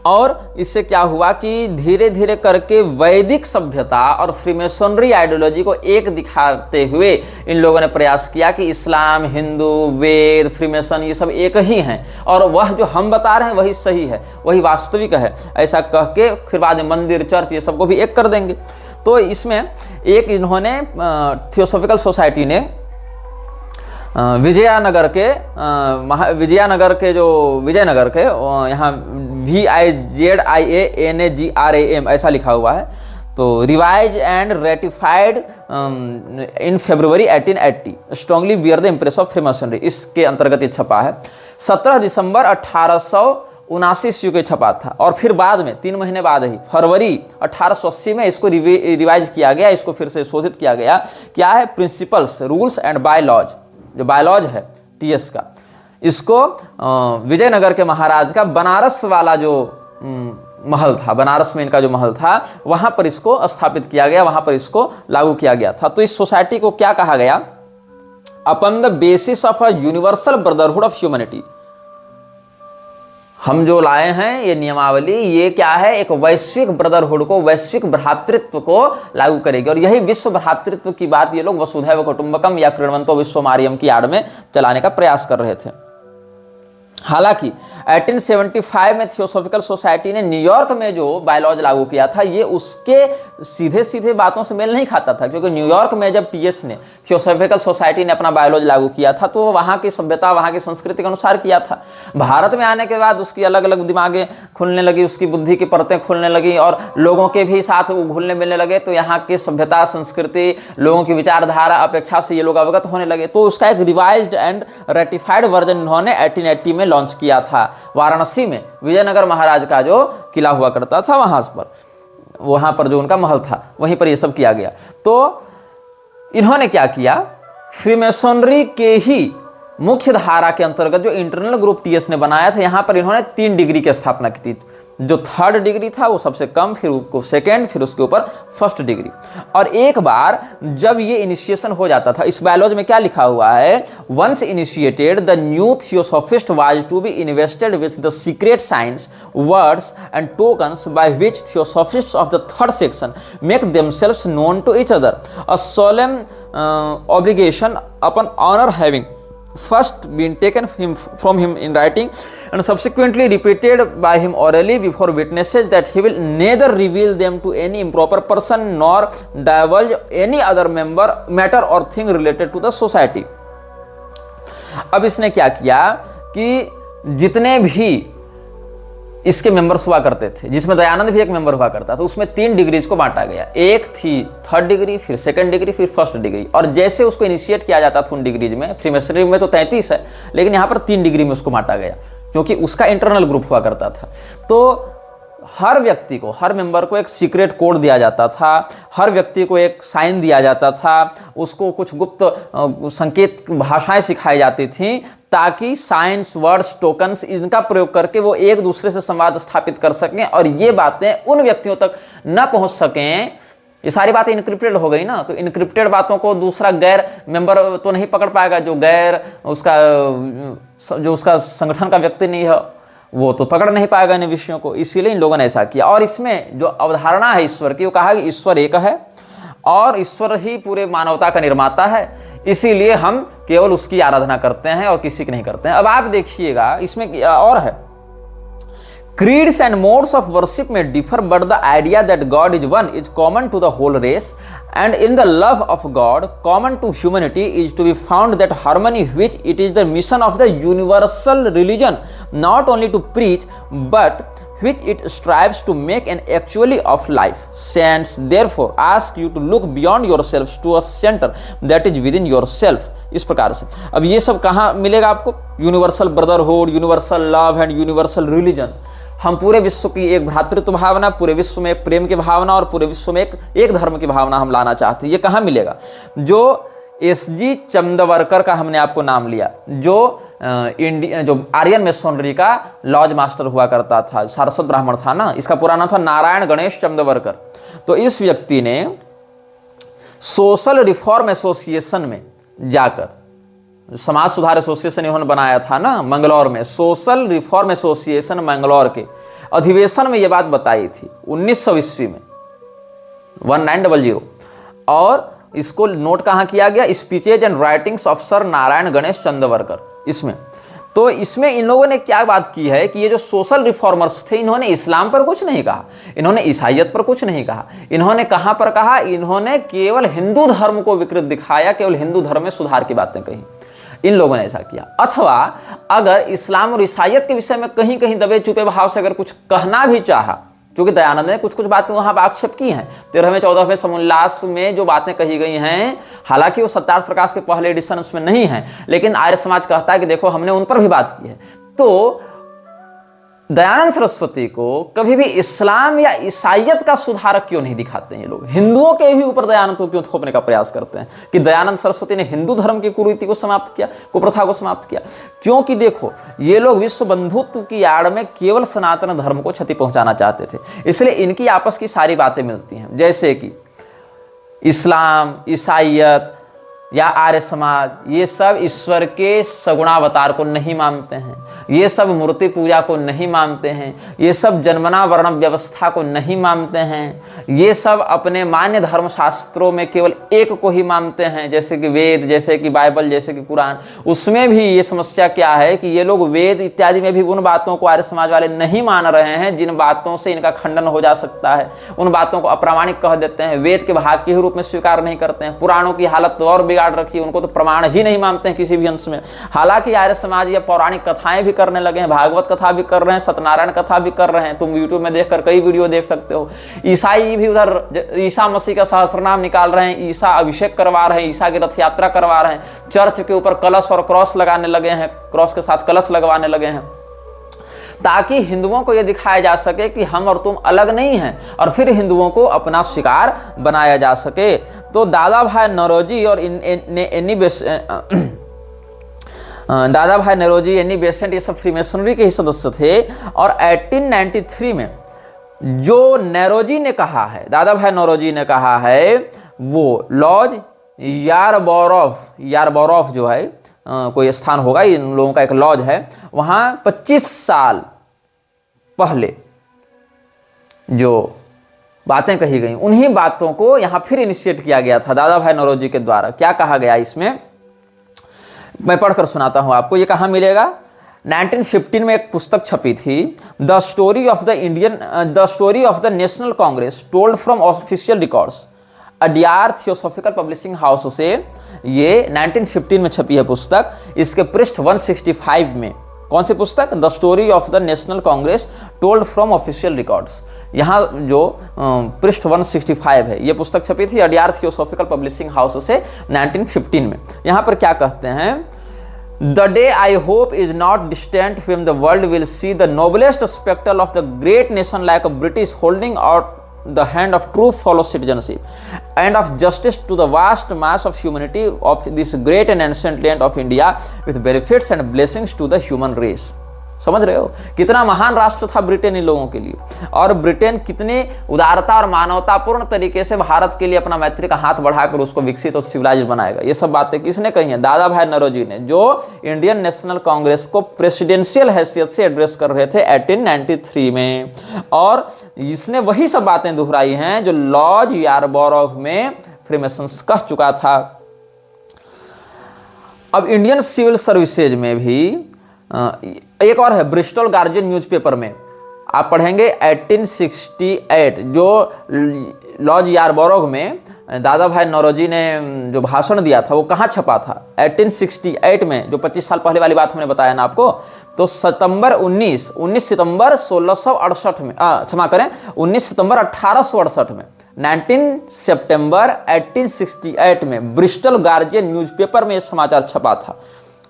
और इससे क्या हुआ कि धीरे धीरे करके वैदिक सभ्यता और फ्रीमेसनरी आइडियोलॉजी को एक दिखाते हुए इन लोगों ने प्रयास किया कि इस्लाम, हिंदू, वेद, फ्रीमेसन ये सब एक ही हैं, और वह जो हम बता रहे हैं वही सही है, वही वास्तविक है, ऐसा कह के फिर बाद में मंदिर, चर्च ये सबको भी एक कर देंगे। तो इसमें एक इन्होंने थियोसॉफिकल सोसाइटी ने विजयनगर के जो विजयनगर के यहाँ VIZIANAGRAM ऐसा लिखा हुआ है, तो revise and ratified in February 1880 strongly bear the impress of freemasonry, इसके अंतर्गत ये छपा है। 17 दिसंबर 1879 ईस्वी को छपा था, और फिर बाद में 3 महीने बाद ही फरवरी 1880 में इसको रिवाइज किया गया, इसको फिर से शोधित किया गया। क्या है? प्रिंसिपल्स, रूल्स एंड बायलॉज, जो बायलॉज है TS का, इसको विजयनगर के महाराज का बनारस वाला जो महल था, बनारस में इनका जो महल था, वहां पर इसको स्थापित किया गया, वहां पर इसको लागू किया गया था। तो इस सोसाइटी को क्या कहा गया? Upon the basis of a universal brotherhood of humanity. हम जो लाए हैं ये नियमावली, ये क्या है? एक वैश्विक ब्रदरहुड को, वैश्विक भ्रातृत्व को लागू करेगी। और यही विश्व भ्रातृत्व की बात ये लोग वसुधैव कुटुंबकम या कृण्वन्तो विश्वमार्यम की आड़ में चलाने का प्रयास कर रहे थे। हालांकि 1875 में थियोसॉफिकल सोसाइटी ने न्यूयॉर्क में जो बायलॉज लागू किया था ये उसके सीधे सीधे बातों से मेल नहीं खाता था, क्योंकि न्यूयॉर्क में जब TS ने, थियोसॉफिकल सोसाइटी ने अपना बायलॉज लागू किया था तो वहाँ की सभ्यता, वहाँ की संस्कृति के अनुसार किया था। भारत में आने के बाद उसकी अलग अलग दिमागें खुलने लगी, उसकी बुद्धि की परतें खुलने लगी और लोगों के भी साथ वो घुलने मिलने लगे, तो यहाँ की सभ्यता, संस्कृति, लोगों की विचारधारा अपेक्षा से ये लोग अवगत होने लगे। तो उसका एक रिवाइज्ड एंड रेटिफाइड वर्जन इन्होंने 1880 में लॉन्च किया था वाराणसी में, विजयनगर महाराज का जो किला हुआ करता था वहां पर जो उनका महल था वहीं पर ये सब किया गया। तो इन्होंने क्या किया? फ्रीमेसनरी के ही मुख्य धारा के अंतर्गत जो इंटरनल ग्रुप TS ने बनाया था, यहां पर इन्होंने 3 डिग्री की स्थापना की थी। जो 3rd डिग्री था वो सबसे कम, फिर उसको 2nd, फिर उसके ऊपर 1st डिग्री। और एक बार जब ये इनिशिएशन हो जाता था, इस बायोलॉजी में क्या लिखा हुआ है? Once initiated the new theosophist was to be invested with the secret science, words and tokens by which theosophists of the 3rd section make themselves known to each other, a solemn obligation upon honour having first been taken from him in writing and subsequently repeated by him orally before witnesses, that he will neither reveal them to any improper person nor divulge any other matter or thing related to the society। अब इसने क्या किया कि जितने भी इसके members हुआ करते थे, जिसमें दयानंद भी एक मेंबर हुआ करता था, उसमें 3 डिग्रीज को बांटा गया। एक थी 3rd डिग्री, फिर 2nd डिग्री, फिर 1st डिग्री। और जैसे उसको इनिशिएट किया जाता था उन डिग्रीज में, फ्रीमेसनरी में तो 33 है, लेकिन यहाँ पर 3 डिग्री में उसको बांटा गया, क्योंकि उसका इंटरनल ग्रुप हुआ करता था। तो हर व्यक्ति को, हर मेंबर को एक सीक्रेट कोड दिया जाता था, हर व्यक्ति को एक साइन दिया जाता था, उसको कुछ गुप्त संकेत भाषाएं सिखाई जाती थी, ताकि साइंस, वर्ड्स, टोकन्स इनका प्रयोग करके वो एक दूसरे से संवाद स्थापित कर सकें और ये बातें उन व्यक्तियों तक न पहुंच सकें। ये सारी बातें इनक्रिप्टेड हो गई ना, तो इनक्रिप्टेड बातों को दूसरा गैर मेंबर तो नहीं पकड़ पाएगा, जो उसका संगठन का व्यक्ति नहीं है वो तो पकड़ नहीं पाएगा इन विषयों को। इसीलिए इन लोगों ने ऐसा किया। और इसमें जो अवधारणा है ईश्वर की, वो कहा कि ईश्वर एक है और ईश्वर ही पूरे मानवता का निर्माता है, इसीलिए हम केवल उसकी आराधना करते हैं और किसी की नहीं करते हैं। अब आप देखिएगा इसमें और है, creeds and modes of worship may differ, but the idea that God is one is common to the whole race, and in the love of God common to humanity is to be found that harmony which it is the mission of the universal religion not only to preach but which it strives to make an actuality of life. Saints therefore ask you to look beyond yourselves to a center that is within yourself. इस प्रकार से अब ये सब कहाँ मिलेगा आपको? Universal brotherhood, universal love and universal religion. हम पूरे विश्व की एक भ्रातृत्व भावना, पूरे विश्व में एक प्रेम की भावना और पूरे विश्व में एक धर्म की भावना हम लाना चाहते हैं। ये कहाँ मिलेगा? जो एसजी चंदवरकर का हमने आपको नाम लिया, जो आर्यन मेसोनरी का लॉज मास्टर हुआ करता था, सारस्वत ब्राह्मण था ना, इसका पूरा नाम था नारायण गणेश चंदवरकर। तो इस व्यक्ति ने सोशल रिफॉर्म एसोसिएशन में जाकर, समाज सुधार एसोसिएशन इन्होंने बनाया था ना मंगलौर में, सोशल रिफॉर्म एसोसिएशन मंगलौर के अधिवेशन में ये बात बताई थी 1900 ईस्वी में 1900। और इसको नोट कहाँ किया गया? Speeches and writings of sir Narayan Ganesh Chandavarkar. इसमें तो इसमें इन लोगों ने क्या बात की है कि ये जो सोशल रिफॉर्मर्स थे, इन्होंने इस्लाम पर कुछ नहीं कहा, इन्होंने ईसाइयत पर कुछ नहीं कहा, इन्होंने कहाँ पर कहा? इन्होंने केवल हिंदू धर्म को विकृत दिखाया, केवल हिंदू धर्म में सुधार की बातें कही। इन लोगों ने ऐसा किया। अथवा अगर इस्लाम और ईसाइयत के विषय में कहीं कहीं दबे छुपे भाव से अगर कुछ कहना भी चाहा, क्योंकि दयानंद ने कुछ कुछ बातें वहां आक्षेप की हैं, 13वें 14वें समोल्लास में जो बातें कही गई हैं, हालांकि वो सत्यार्थ प्रकाश के पहले एडिशन उसमें नहीं है, लेकिन आर्य समाज कहता है कि देखो हमने उन पर भी बात की है। तो दयानंद सरस्वती को कभी भी इस्लाम या ईसाइयत का सुधारक क्यों नहीं दिखाते हैं ये लोग? हिंदुओं के ही ऊपर दयानंद को क्यों थोपने का प्रयास करते हैं कि दयानंद सरस्वती ने हिंदू धर्म की कुरीति को समाप्त किया, कुप्रथा को समाप्त किया? क्योंकि देखो ये लोग विश्व बंधुत्व की आड़ में केवल सनातन धर्म को क्षति पहुंचाना चाहते थे, इसलिए इनकी आपस की सारी बातें मिलती हैं। जैसे कि इस्लाम, ईसाइयत या आर्य समाज, ये सब ईश्वर के सगुणावतार को नहीं मानते हैं, ये सब मूर्ति पूजा को नहीं मानते हैं, ये सब जन्मना वर्ण व्यवस्था को नहीं मानते हैं, ये सब अपने मान्य धर्म शास्त्रों में केवल एक को ही मानते हैं, जैसे कि वेद, जैसे कि बाइबल, जैसे कि कुरान। उसमें भी ये समस्या क्या है कि ये लोग वेद इत्यादि में भी उन बातों को आर्य समाज वाले नहीं मान रहे हैं जिन बातों से इनका खंडन हो जा सकता है, उन बातों को अप्रामाणिक कह देते हैं, वेद के भाग के रूप में स्वीकार नहीं करते हैं, पुराणों की हालत तो और बिगाड़ रखी है, उनको तो प्रमाण ही नहीं मानते हैं किसी भी अंश में। हालांकि आर्य समाज ये पौराणिक कथाएं भी करने लगे हैं, भागवत कथा भी कर रहे हैं, सत्यनारायण कथा भी कर रहे हैं, तुम यूट्यूब में देखकर कई वीडियो देख सकते हो। ईसाई भी उधर ईसा मसीह का सहस्त्रनाम निकाल रहे हैं, ईसा अभिषेक करवा रहे हैं, ईसा की रथ यात्रा करवा रहे हैं, चर्च के ऊपर कलश और क्रॉस लगाने लगे हैं, क्रॉस के साथ कलश लगवाने लगे हैं, ताकि हिंदुओं को यह दिखाया जा सके कि हम और तुम अलग नहीं हैं, और फिर हिंदुओं को अपना शिकार बनाया जा सके। तो दादा भाई नौरोजी और दादा भाई नौरोजी, एनी बेसेंट, ये सब फ्रीमेसनरी के ही सदस्य थे। और 1893 में जो नौरोजी ने कहा है, दादा भाई नौरोजी ने कहा है, वो लॉज यारबोरोफ जो है, कोई स्थान होगा, इन लोगों का एक लॉज है, वहां 25 साल पहले जो बातें कही गई, उन्हीं बातों को यहां फिर इनिशिएट किया गया था दादा भाई नौरोजी के द्वारा। क्या कहा गया इसमें, मैं पढ़कर सुनाता हूं आपको। ये कहां मिलेगा? 1915 में एक पुस्तक छपी थी, the story of the national Congress told from official records, Adyar theosophical publishing house से ये 1915 में छपी है पुस्तक। इसके पृष्ठ 165 में, कौन सी पुस्तक? The story of the national Congress told from official records. यहाँ जो पृष्ठ 165 है, ये पुस्तक छपी थी अडियार थियोसॉफिकल पब्लिशिंग हाउस से 1915 में। यहाँ पर क्या कहते हैं? The day I hope is not distant when the world will see the noblest spectacle of the great nation like a British holding out the hand of true fellow citizenship and of justice to the vast mass of humanity of this great and ancient land of India with benefits and blessings to the human race. समझ रहे हो कितना महान राष्ट्र था Britain in लोगों के लिए, और ब्रिटेन कितने उदारता और मानवतापूर्ण तरीके से भारत के लिए अपना मैत्री का हाथ बढ़ाकर उसको विकसित और सिविलाइज बनाएगा। ये सब बातें किसने कही हैं? दादा भाई नौरोजी ने, जो इंडियन नेशनल कांग्रेस को प्रेसिडेंशियल हैसियत से एड्रेस कर रहे थे 1893 में, और इसने वही सब बातें दोहराई हैं जो लॉर्ड यारबोरो में फ्रीमेसन्स कह चुका था। अब इंडियन सिविल सर्विसेज में भी एक और है, ब्रिस्टल गार्जियन न्यूज़पेपर में आप पढ़ेंगे 1868, जो लॉर्ड यारबोरो में दादा भाई नौरोजी ने जो भाषण दिया था वो कहाँ छपा था? 1868 में, जो 25 साल पहले वाली बात हमने बताया ना आपको। तो 19 सितंबर 1668 में, क्षमा करें 19 सितंबर 1868 में, 19 सितंबर 1868 में ब्रिस्टल गार्जियन न्यूज़पेपर में ये समाचार छपा था,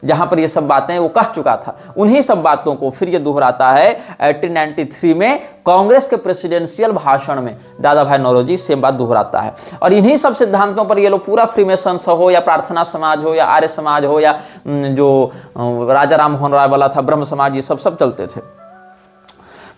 जहां पर ये सब बातें वो कह चुका था। उन्हीं सब बातों को फिर ये दोहराता है 1893 में कांग्रेस के प्रेसिडेंशियल भाषण में दादा भाई नौरोजी सेम बात दोहराता है। और इन्हीं सब सिद्धांतों पर ये लोग पूरा फ्रीमेसन्स हो या प्रार्थना समाज हो या आर्य समाज हो या जो राजा राम मोहन राय वाला था ब्रह्म समाज, ये सब चलते थे।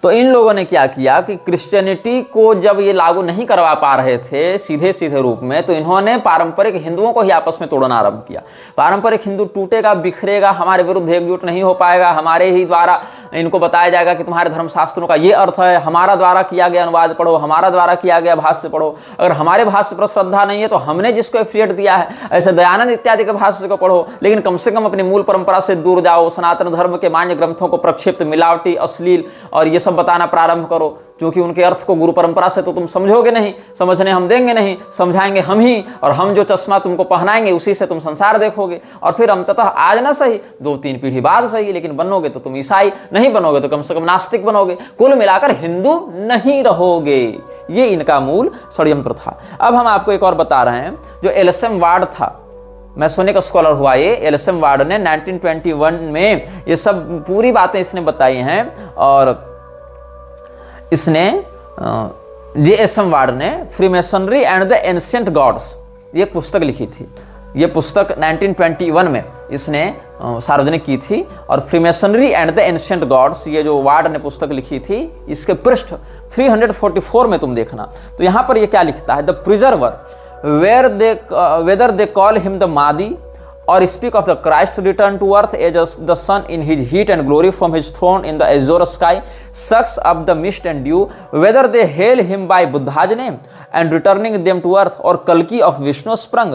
तो इन लोगों ने क्या किया कि क्रिश्चियनिटी को जब ये लागू नहीं करवा पा रहे थे सीधे सीधे रूप में, तो इन्होंने पारंपरिक हिंदुओं को ही आपस में तोड़ना आरंभ किया। पारंपरिक हिंदू टूटेगा, बिखरेगा, हमारे विरुद्ध एकजुट नहीं हो पाएगा, हमारे ही द्वारा इनको बताया जाएगा कि तुम्हारे धर्मशास्त्रों का ये अर्थ है, हमारा द्वारा किया गया अनुवाद पढ़ो, हमारा द्वारा किया गया भाष्य पढ़ो, अगर हमारे भाष्य पर श्रद्धा नहीं है तो हमने जिसको एफिलिएट दिया है, ऐसे दयानंद इत्यादि के भाष्य को पढ़ो, लेकिन कम से कम अपनी मूल परंपरा से दूर जाओ, सनातन धर्म के मान्य ग्रंथों को प्रक्षिप्त, मिलावटी, अश्लील और ये सब बताना प्रारंभ करो, क्योंकि उनके अर्थ को गुरु परंपरा से तो तुम समझोगे नहीं, समझने हम देंगे नहीं, समझाएंगे हम ही, और हम जो चश्मा तुमको पहनाएंगे उसी से तुम संसार देखोगे, और फिर अंततः आज ना सही 2-3 पीढ़ी बाद सही, लेकिन बनोगे तो तुम ईसाई, नहीं बनोगे तो कम से कम नास्तिक बनोगे, कुल मिलाकर हिंदू नहीं रहोगे। ये इनका मूल षड्यंत्र था। अब हम आपको एक और बता रहे हैं, जो एलएसएम वार्ड था, मैसोनिक स्कॉलर हुआ ये, एलएसएम वार्ड ने 1921 में ये सब पूरी बातें इसने बताई हैं, और इसने जेएसएम वार्ड ने freemasonry and the ancient gods ये पुस्तक लिखी थी। ये पुस्तक 1921 में इसने सार्वजनिक की थी, और freemasonry and the ancient gods ये जो वार्ड ने पुस्तक लिखी थी, इसके पृष्ठ 344 में तुम देखना, तो यहाँ पर ये क्या लिखता है? The preserver whether they call him the Modi or speak of the Christ return to earth as the sun in his heat and glory from his throne in the azure sky sucks up the mist and dew, whether they hail him by Buddha's name and returning them to earth, or Kalki of Vishnu sprung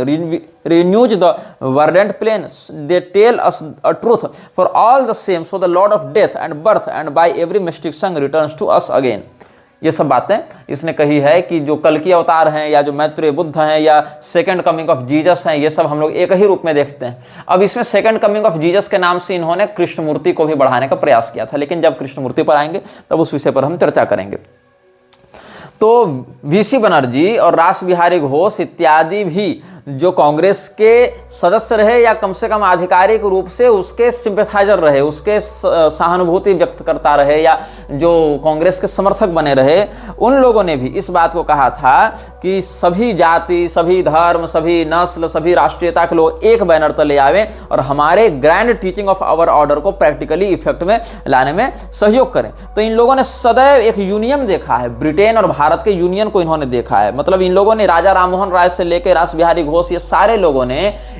renews the verdant plain, they tell us a truth for all the same, so the Lord of death and birth and by every mystic song returns to us again। ये सब बातें इसने कही है कि जो कल्कि अवतार हैं या जो मैत्रेय बुद्ध हैं या सेकंड कमिंग ऑफ जीसस हैं, ये सब हम लोग एक ही रूप में देखते हैं। अब इसमें सेकंड कमिंग ऑफ जीसस के नाम से इन्होंने कृष्णमूर्ति को भी बढ़ाने का प्रयास किया था, लेकिन जब कृष्णमूर्ति पर आएंगे तब उस विषय पर हम चर्चा करेंगे। तो वीसी बनर्जी और रास बिहारी घोष इत्यादि भी जो कांग्रेस के सदस्य रहे या कम से कम आधिकारिक रूप से उसके सिंपैथाइजर रहे, उसके सहानुभूति व्यक्त करता रहे या जो कांग्रेस के समर्थक बने रहे, उन लोगों ने भी इस बात को कहा था कि सभी जाति, सभी धर्म, सभी नस्ल, सभी राष्ट्रीयता के लोग एक बैनर तले आवे और हमारे grand teaching of our order को प्रैक्टिकली इफेक्ट में लाने में सहयोग करें। तो इन लोगों ने सदैव एक यूनियन देखा है, ब्रिटेन और भारत के यूनियन को इन्होंने देखा है। मतलब इन लोगों ने राजा राम मोहन राय से लेकर रास बिहारी घोष, ये सारे लोगों ने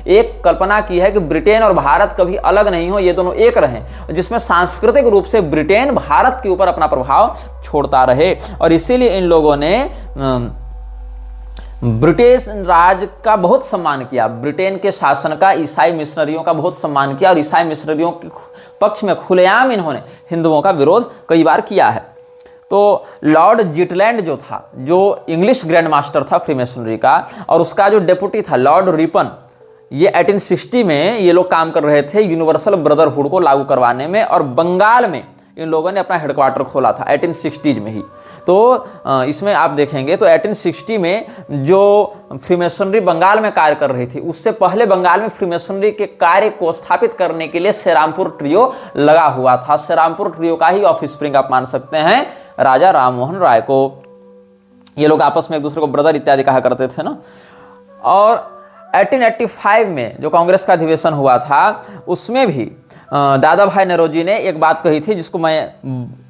एक कल्पना की है कि ब्रिटेन और भारत कभी अलग नहीं हो, ये दोनों एक रहें, जिसमें सांस्कृतिक रूप से ब्रिटेन भारत के ऊपर अपना प्रभाव छोड़ता रहे। और इसीलिए इन लोगों ने ब्रिटिश राज का बहुत सम्मान किया, ब्रिटेन के शासन का, ईसाई मिशनरियों का बहुत सम्मान किया, और ईसाई मिशनरियों के पक्ष में खुलेआम इन्होंने हिंदुओं का विरोध कई बार किया है। तो लॉर्ड जिटलैंड जो था, जो इंग्लिश ग्रैंड मास्टर था फ्रीमेसनरी का, और उसका जो डेप्यूटी था लॉर्ड रिपन, ये 1860 में ये लोग काम कर रहे थे यूनिवर्सल ब्रदरहुड को लागू करवाने में, और बंगाल में इन लोगों ने अपना हेडक्वार्टर खोला था 1860 में ही। तो इसमें आप देखेंगे तो 1860 में जो फ्रीमेसनरी बंगाल में कार्य कर रही थी, उससे पहले बंगाल में फ्रीमेसनरी के कार्य को स्थापित करने के लिए सेरामपुर ट्रियो लगा हुआ था। सेरामपुर ट्रियो का ही ऑफस्प्रिंग आप मान सकते हैं राजा राममोहन राय को। ये लोग आपस में एक दूसरे को ब्रदर इत्यादि कहा करते थे ना। और 1885 में जो कांग्रेस का अधिवेशन हुआ था, उसमें भी दादा भाई नौरोजी ने एक बात कही थी, जिसको मैं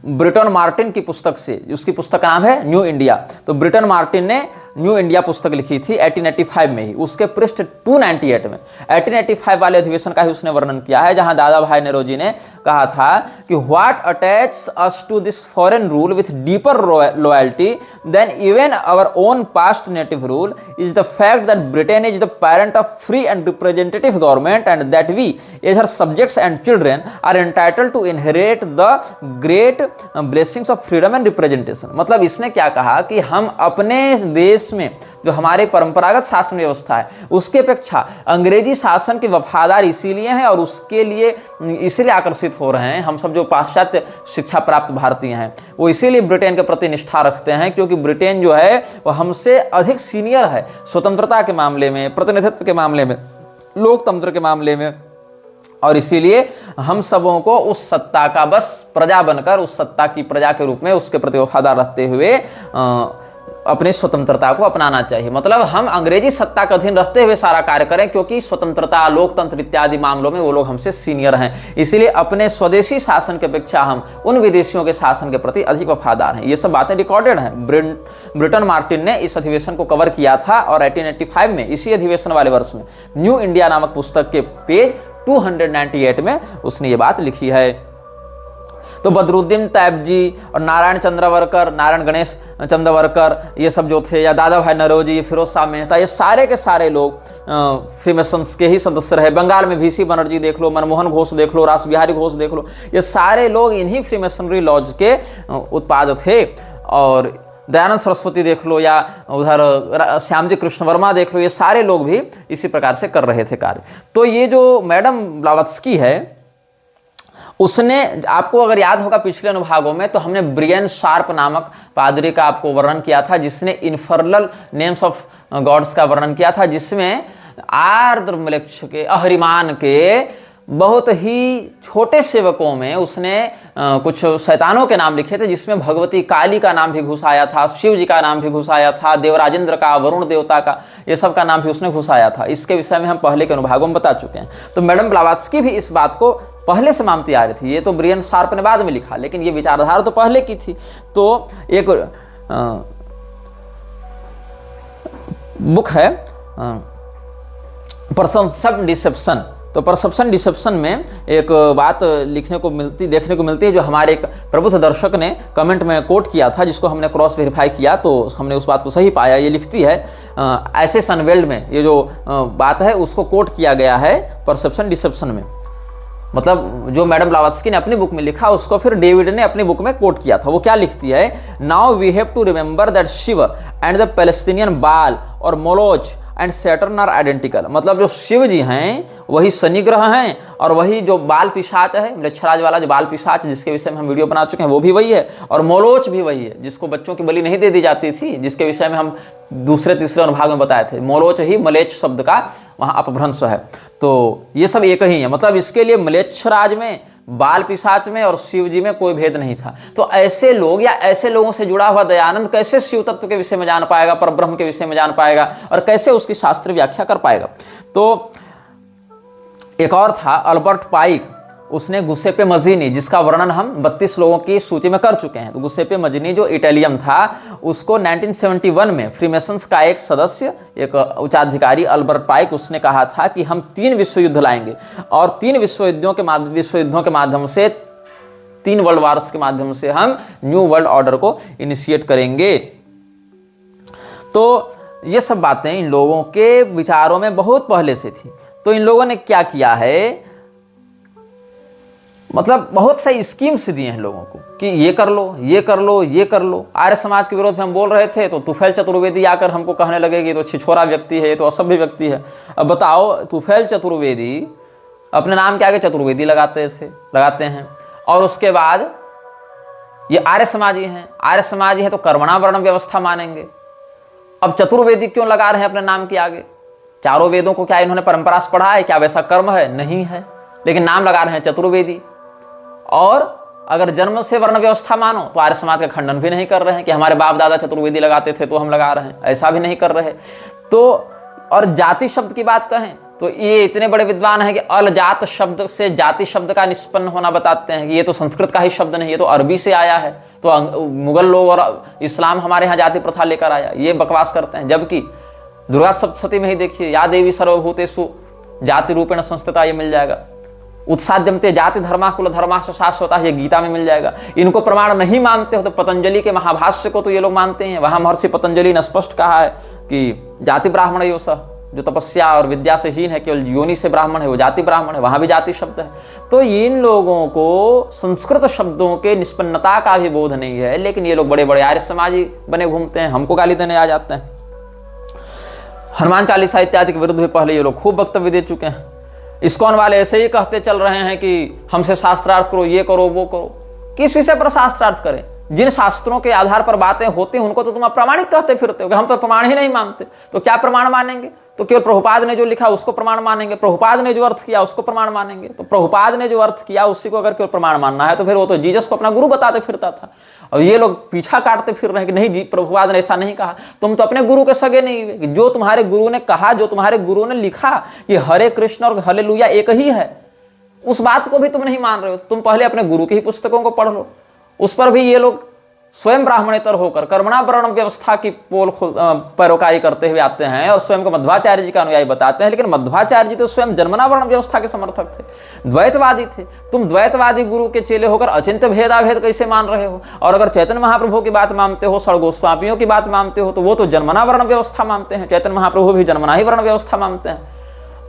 ब्रिटन मार्टिन की पुस्तक से, उसकी पुस्तक का नाम है न्यू इंडिया, तो ब्रिटन मार्टिन ने न्यू इंडिया पुस्तक लिखी थी 1885 में ही, उसके पृष्ठ 298 में 1885 वाले अधिवेशन का ही उसने वर्णन किया है, जहां दादा भाई नौरोजी ने कहा था कि what attach us to this foreign rule with deeper loyalty than even our own past native rule is the fact that Britain is the parent of free and representative government and that we as her subjects and children are entitled to inherit the great blessings of freedom and representation. मतलब इसने क्या कहा कि हम अपने देश में जो हमारे परंपरागत शासन व्यवस्था है, उसके अपेक्षा अंग्रेजी शासन के वफादार इसीलिए हैं और उसके लिए इसीलिए आकर्षित हो रहे हैं। हम सब जो पाश्चात्य शिक्षा प्राप्त भारतीय हैं, वो इसीलिए ब्रिटेन के प्रति निष्ठा रखते हैं, क्योंकि ब्रिटेन जो है वो हमसे अधिक सीनियर है स्वतंत्रता के मामले में, प्रतिनिधित्व के मामले में, लोकतंत्र के मामले में, और इसीलिए हम सबों को उस सत्ता का बस प्रजा बनकर, उस सत्ता की प्रजा के रूप में उसके प्रति वफादार रहते हुए अपनी स्वतंत्रता को अपनाना चाहिए। मतलब हम अंग्रेजी सत्ता के अधीन रहते हुए सारा कार्य करें, क्योंकि स्वतंत्रता, लोकतंत्र इत्यादि मामलों में वो लोग हमसे सीनियर हैं। इसीलिए अपने स्वदेशी शासन की अपेक्षा हम उन विदेशियों के शासन के प्रति अधिक वफादार हैं। ये सब बातें रिकॉर्डेड हैं। ब्रिटन मार्टिन ने इस अधिवेशन को कवर किया था और 1885 में इसी अधिवेशन वाले वर्ष में न्यू इंडिया नामक पुस्तक के पेज 298 में उसने ये बात लिखी है। तो बदरुद्दीन तैयब जी और नारायण चंद्रवरकर, नारायण गणेश चंद्रवरकर, ये सब जो थे, या दादा भाई नौरोजी, फिरोज शाह मेहता, ये सारे के सारे लोग फ्रीमेसन्स के ही सदस्य रहे। बंगाल में VC बनर्जी देख लो, मनमोहन घोष देख लो, रास बिहारी घोष देख लो, ये सारे लोग इन्हीं फ्रीमेसनरी लॉज के उत्पाद थे। और दयानंद सरस्वती देख लो, या उधर श्यामजी कृष्ण वर्मा देख लो, ये सारे लोग भी इसी प्रकार से कर रहे थे कार्य। तो ये जो मैडम ब्लावत्स्की है, उसने, आपको अगर याद होगा पिछले अनुभागों में, तो हमने ब्रियन शार्प नामक पादरी का आपको वर्णन किया था, जिसने इन्फर्नल नेम्स ऑफ गॉड्स का वर्णन किया था, जिसमें आर्द्र म्लेच्छ के, अहरिमान के बहुत ही छोटे सेवकों में उसने कुछ शैतानों के नाम लिखे थे, जिसमें भगवती काली का नाम भी घुसाया था, शिव जी का नाम भी घुसाया था, देवराजेंद्र का, वरुण देवता का, ये सब का नाम भी उसने घुसाया था। इसके विषय में हम पहले के अनुभागों में बता चुके हैं। तो मैडम ब्लावत्स्की भी इस बात को पहले से मानती आ रही थी। ये तो ब्रियन शार्प ने बाद में लिखा, लेकिन ये विचारधारा तो पहले की थी। तो एक बुक है परसेप्शन डिसेप्शन, तो परसेप्शन डिसेप्शन में एक बात देखने को मिलती है, जो हमारे एक प्रबुद्ध दर्शक ने कमेंट में कोट किया था, जिसको हमने क्रॉस वेरीफाई किया, तो हमने उस बात को सही पाया। ये लिखती है, ऐसे सनवेल्ड में ये जो बात है उसको कोट किया गया है परसेप्शन डिसेप्शन में। मतलब जो मैडम ब्लावत्स्की ने अपनी बुक में लिखा, उसको फिर डेविड ने अपनी बुक में कोट किया था। वो क्या लिखती है, now we have to remember that Shiva and the Palestinian Baal और Moloch and Saturn are identical. मतलब जो शिव जी हैं वही शनि ग्रह हैं, और वही जो बाल पिशाच है, मृक्षराज वाला जो बाल पिशाच, जिसके विषय में हम वीडियो बना चुके हैं, वो भी वही है, और मोलोच भी वही है, जिसको बच्चों की बलि नहीं दे दी जाती थी, जिसके विषय में हम दूसरे तीसरे अनुभाग में बताए थे। मोलोच ही मलेच्छ शब्द का वहाँ अपभ्रंश है। तो ये सब एक ही है। मतलब इसके लिए मलेच्छराज में, बाल पिशाच में और शिव जी में कोई भेद नहीं था। तो ऐसे लोग या ऐसे लोगों से जुड़ा हुआ दयानंद कैसे शिव तत्व के विषय में जान पाएगा, परब्रह्म के विषय में जान पाएगा, और कैसे उसकी शास्त्रीय व्याख्या कर पाएगा। तो एक और था अल्बर्ट पाइक, उसने गुसेपे मजीनी, जिसका वर्णन हम 32 लोगों की सूची में कर चुके हैं। तो गुसेपे मजीनी जो इटालियन था, उसको 1971 में फ्रीमेसन्स का एक सदस्य, एक उच्चाधिकारी अल्बर्ट पाइक, उसने कहा था कि हम 3 विश्व युद्ध लाएंगे, और 3 विश्व युद्धों के माध्यम से, 3 वर्ल्ड वार्स के माध्यम से हम न्यू वर्ल्ड ऑर्डर को इनिशिएट करेंगे। तो ये सब बातें इन लोगों के विचारों में बहुत पहले से थी। तो इन लोगों ने क्या किया है, मतलब बहुत सारी स्कीम्स दिए हैं लोगों को कि ये कर लो, ये कर लो, ये कर लो। आर्य समाज के विरोध में हम बोल रहे थे, तो तुफैल चतुर्वेदी आकर हमको कहने लगे कि तो छिछोरा व्यक्ति है, ये तो असभ्य व्यक्ति है। अब बताओ, तुफैल चतुर्वेदी अपने नाम के आगे चतुर्वेदी लगाते हैं, और उसके बाद ये आर्य समाजी हैं, आर्य समाजी है तो कर्मणा वर्ण व्यवस्था मानेंगे। अब चतुर्वेदी क्यों लगा रहे हैं अपने नाम के आगे? चारों वेदों को क्या इन्होंने परंपरा से पढ़ा है? क्या वैसा कर्म है? नहीं है, लेकिन नाम लगा रहे हैं चतुर्वेदी। और अगर जन्म से वर्ण व्यवस्था मानो तो आर्य समाज का खंडन भी नहीं कर रहे हैं कि हमारे बाप दादा चतुर्वेदी लगाते थे तो हम लगा रहे हैं, ऐसा भी नहीं कर रहे। तो और जाति शब्द की बात कहें तो ये इतने बड़े विद्वान हैं कि अलजात शब्द से जाति शब्द का निष्पन्न होना बताते हैं कि ये तो संस्कृत का ही शब्द नहीं, ये तो अरबी से आया है, तो मुगल लोग और इस्लाम हमारे यहाँ जाति प्रथा लेकर आया, ये बकवास करते हैं। जबकि दुर्गा सप्तशती में ही देखिए, या देवी सर्वभूतेषु जाति रूपेण संस्थिता, ये मिल जाएगा। उत्साद्यमते जाति धर्मा कुल धर्मा शाश्वता, ये गीता में मिल जाएगा। इनको प्रमाण नहीं मानते हो तो पतंजलि के महाभाष्य को तो ये लोग मानते हैं। वहां महर्षि पतंजलि ने स्पष्ट कहा है कि जाति ब्राह्मण यो स, जो तपस्या और विद्या से हीन है, केवल योनि से ब्राह्मण है वो जाति ब्राह्मण है, वहां भी जाति शब्द है। तो इन लोगों को संस्कृत शब्दों के निष्पन्नता का भी बोध नहीं है, लेकिन ये लोग बड़े बड़े आर्य समाजी बने घूमते हैं, हमको गाली देने आ जाते हैं। हनुमान चालीसा इत्यादि के विरुद्ध भी पहले ये लोग खूब वक्तव्य दे चुके हैं। इस्कॉन वाले ऐसे ही कहते चल रहे हैं कि हमसे शास्त्रार्थ करो, ये करो वो करो। किस विषय पर शास्त्रार्थ करें? जिन शास्त्रों के आधार पर बातें होती हैं उनको तो तुम अप्रामाणिक कहते फिरते हो कि हम तो प्रमाण ही नहीं मानते। तो क्या प्रमाण मानेंगे? तो केवल प्रभुपाद ने जो लिखा उसको प्रमाण मानेंगे, प्रभुपाद ने जो अर्थ किया उसको प्रमाण मानेंगे। तो प्रभुपाद ने जो अर्थ किया उसी को अगर केवल प्रमाण मानना है तो फिर वो तो जीसस को अपना गुरु बताते फिरता था। और ये लोग पीछा काटते फिर रहे हैं कि नहीं जी, प्रभुपाद ने ऐसा नहीं कहा। तुम तो अपने गुरु के सगे नहीं हुए। जो तुम्हारे गुरु ने कहा, जो तुम्हारे गुरु ने लिखा कि हरे कृष्ण और हालेलुया एक ही है, उस बात को भी तुम नहीं मान रहे हो। तुम पहले अपने गुरु की ही पुस्तकों को पढ़ लो। उस पर भी ये लोग स्वयं ब्राह्मणेतर होकर कर्मणा वर्ण व्यवस्था की पोल पैरोकारी करते हुए आते हैं और स्वयं को मध्वाचार्य जी का अनुयायी बताते हैं। लेकिन मध्वाचार्य जी तो स्वयं जन्मना वर्ण व्यवस्था के समर्थक थे, द्वैतवादी थे। तुम द्वैतवादी गुरु के चेले होकर अचिंत्य भेदाभेद कैसे मान रहे हो? और अगर चैतन्य महाप्रभु की बात मानते हो, षड गोस्वामियों की बात मानते हो, तो वो तो जन्मना वर्ण व्यवस्था मानते हैं। चैतन्य महाप्रभु भी जन्मना ही वर्ण व्यवस्था मानते हैं।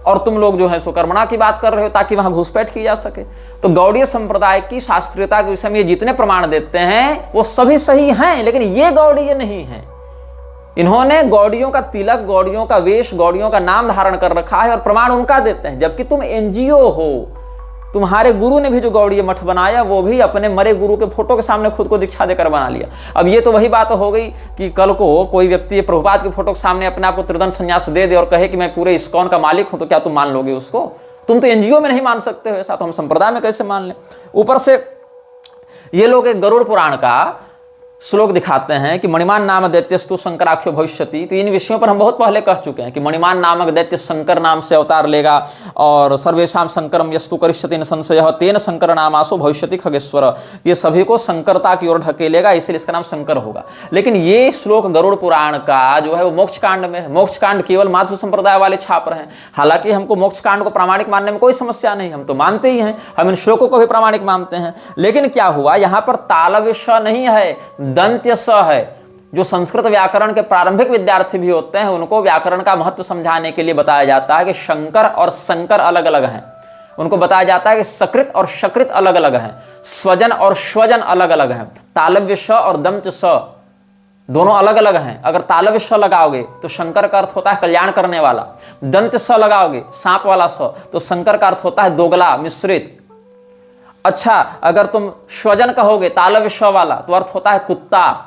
और तुम लोग जो है सो कर्मणा की बात कर रहे हो ताकि वहां घुसपैठ की जा सके। तो गौड़ीय संप्रदाय की शास्त्रीयता के विषय में जितने प्रमाण देते हैं वो सभी सही हैं, लेकिन ये गौड़ीय नहीं है। इन्होंने गौड़ियों का तिलक, गौड़ियों का वेश, गौड़ियों का नाम धारण कर रखा है और प्रमाण उनका देते हैं। जबकि तुम एनजीओ हो। तुम्हारे गुरु ने भी जो गौड़ीय मठ बनाया वो भी अपने मरे गुरु के फोटो के सामने खुद को दीक्षा देकर बना लिया। अब ये तो वही बात हो गई कि कल को कोई व्यक्ति प्रभुपाद के फोटो के सामने अपने आप को त्रिदंड संन्यास दे दे और कहे कि मैं पूरे इस्कॉन का मालिक हूं, तो क्या तुम मान लोगे उसको? तुम तो एनजीओ में नहीं मान सकते हो ऐसा, तो हम संप्रदाय में कैसे मान लें? ऊपर से ये लोग एक गरुड़ पुराण का श्लोक दिखाते हैं कि मणिमान नाम दैत्यस्तु शंकराख्यो भविष्यति। तो इन विषयों पर हम बहुत पहले कह चुके हैं कि मणिमान नामक दैत्य शंकर नाम से अवतार लेगा और सर्वेशाम शंकरम यस्तु करिष्यति न संशयः तेन शंकर नामासो भविष्यति खगेश्वर। ये सभी को शंकरता की ओर ढकेलेगा, इसलिए इसका नाम शंकर होगा। लेकिन ये श्लोक गरुड़ पुराण का जो है वो मोक्ष कांड में है। मोक्ष कांड केवल माधव संप्रदाय वाले छाप रहे हैं। हालांकि हमको मोक्ष कांड को प्रामाणिक मानने में कोई समस्या नहीं, हम तो मानते ही हैं, हम इन श्लोकों को भी प्रामाणिक मानते हैं। लेकिन क्या हुआ, यहाँ पर तालव्य श नहीं है, दंत्य स है। जो संस्कृत व्याकरण के प्रारंभिक विद्यार्थी भी होते हैं उनको व्याकरण का महत्व समझाने के लिए बताया जाता है कि शंकर और शंकर अलग अलग हैं। उनको बताया जाता है कि सकृत और शकृत अलग अलग हैं, स्वजन और स्वजन अलग अलग हैं। तालव्य श और दंत्य स दोनों अलग अलग हैं। अगर तालव्य स लगाओगे तो शंकर का अर्थ होता है कल्याण करने वाला, दंत्य स लगाओगे सांप वाला स तो शंकर का अर्थ होता है दोगला, मिश्रित। अच्छा, अगर तुम स्वजन कहोगे तालव्य श वाला तो अर्थ होता है कुत्ता।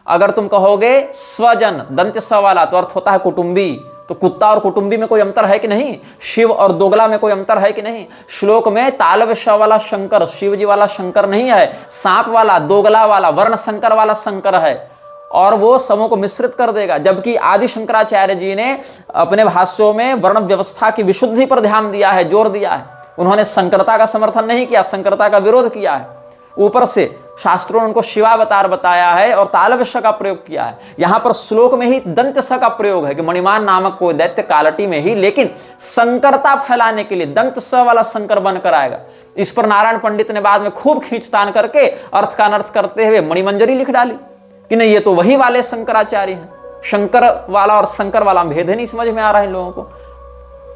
अगर तुम कहोगे स्वजन दंत्य स वाला तो अर्थ होता है कुटुंबी। तो कुत्ता और कुटुंबी में कोई अंतर है कि नहीं? शिव और दोगला में कोई अंतर है कि नहीं? श्लोक में तालव्य श वाला शंकर शिव जी वाला शंकर नहीं है, सांप वाला, दोगला वाला, वर्ण शंकर वाला शंकर है और वो समूह को मिश्रित कर देगा। जबकि आदि शंकराचार्य जी ने अपने भाष्यों में वर्ण व्यवस्था की विशुद्धि पर ध्यान दिया है, जोर दिया है। उन्होंने संकरता का समर्थन नहीं किया, संकरता का विरोध किया है। ऊपर से शास्त्रों ने उनको शिवावतार बताया है और तालव्य श का प्रयोग किया है। यहां पर श्लोक में ही दंत्य स का प्रयोग है कि मणिमान नामक कोई दैत्य कालटी में ही, लेकिन संकरता फैलाने के लिए दंत स वाला शंकर बनकर आएगा। इस पर नारायण पंडित ने बाद में खूब खींचतान करके अर्थ का अनर्थ करते हुए मणिमंजरी लिख डाली कि नहीं, ये तो वही वाले शंकराचार्य हैं। शंकर वाला और शंकर वाला भेद ही नहीं समझ में आ रहा है इन लोगों को।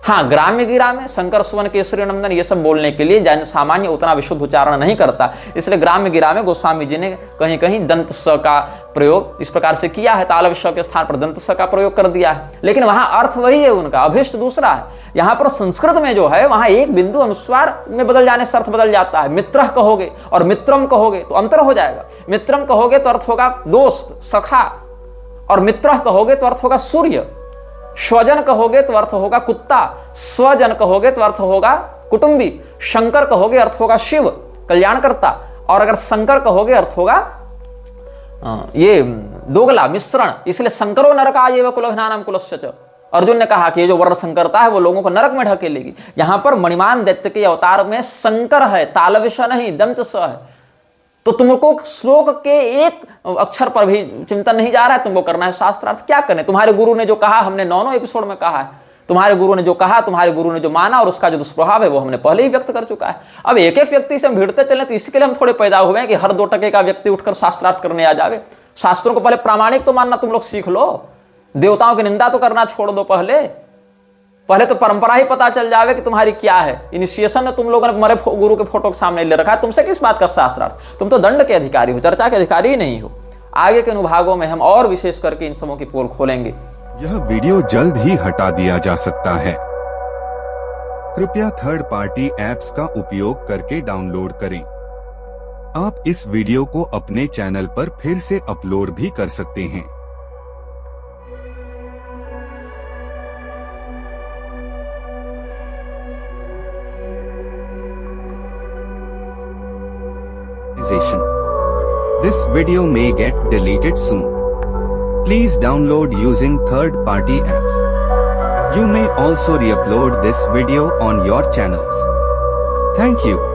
हाँ, ग्राम्य गिरा में शंकर सुवन केसरी नंदन ये सब बोलने के लिए जन सामान्य उतना विशुद्ध उच्चारण नहीं करता, इसलिए ग्राम्य गिरा में गोस्वामी जी ने कहीं कहीं दंत स का प्रयोग इस प्रकार से किया है, तालव्य स के स्थान पर दंत स का प्रयोग कर दिया है, लेकिन वहां अर्थ वही है, उनका अभिष्ट दूसरा है। यहाँ पर संस्कृत में जो है वहां एक बिंदु अनुस्वार में बदल जाने से अर्थ बदल जाता है। मित्रः कहोगे और मित्रम कहोगे तो अंतर हो जाएगा। मित्रम कहोगे तो अर्थ होगा दोस्त, सखा, और मित्रः कहोगे तो अर्थ होगा सूर्य। स्वजन कहोगे तो अर्थ होगा कुत्ता, स्वजन कहोगे तो अर्थ होगा कुटुंबी, शंकर कहोगे अर्थ होगा शिव, कल्याणकर्ता, और अगर शंकर कहोगे अर्थ होगा ये दोगला, मिश्रण। इसलिए शंकरो नरकाय एव कुलघ्नानां कुलस्य च। अर्जुन ने कहा कि ये जो वर्ण संकरता है वो लोगों को नरक में ढकेलेगी। यहां पर मणिमान दैत्य के अवतार में शंकर है, तालव्य नहीं, दंत स है। तो तुमको श्लोक के एक अक्षर पर भी चिंतन नहीं जा रहा है, तुमको करना है शास्त्रार्थ। क्या करने, तुम्हारे गुरु ने जो कहा हमने 9 एपिसोड में कहा है, तुम्हारे गुरु ने जो कहा, तुम्हारे गुरु ने जो माना, और उसका जो दुष्प्रभाव है वो हमने पहले ही व्यक्त कर चुका है। अब एक एक व्यक्ति से हम भिड़ते चले तो इसके लिए हम थोड़े पैदा हुए हैं कि हर 2 टके का व्यक्ति उठकर शास्त्रार्थ करने आ जावे। शास्त्रों को पहले प्रामाणिक तो मानना तुम लोग सीख लो, देवताओं की निंदा तो करना छोड़ दो। पहले तो परंपरा ही पता चल जावे कि तुम्हारी क्या है। इनिशिएशन तुम लोगों ने मरे गुरु के फोटो के सामने ले रखा है, तुमसे किस बात का शास्त्रार्थ? तुम तो दंड के अधिकारी हो, चर्चा के अधिकारी ही नहीं हो। आगे के अनुभागों में हम और विशेष करके इन सबों की पोल खोलेंगे। यह वीडियो जल्द ही हटा दिया जा सकता है, कृपया थर्ड पार्टी ऐप्स का उपयोग करके डाउनलोड करें। आप इस वीडियो को अपने चैनल पर फिर से अपलोड भी कर सकते हैं। This video may get deleted soon. Please download using third-party apps. You may also re-upload this video on your channels. Thank you.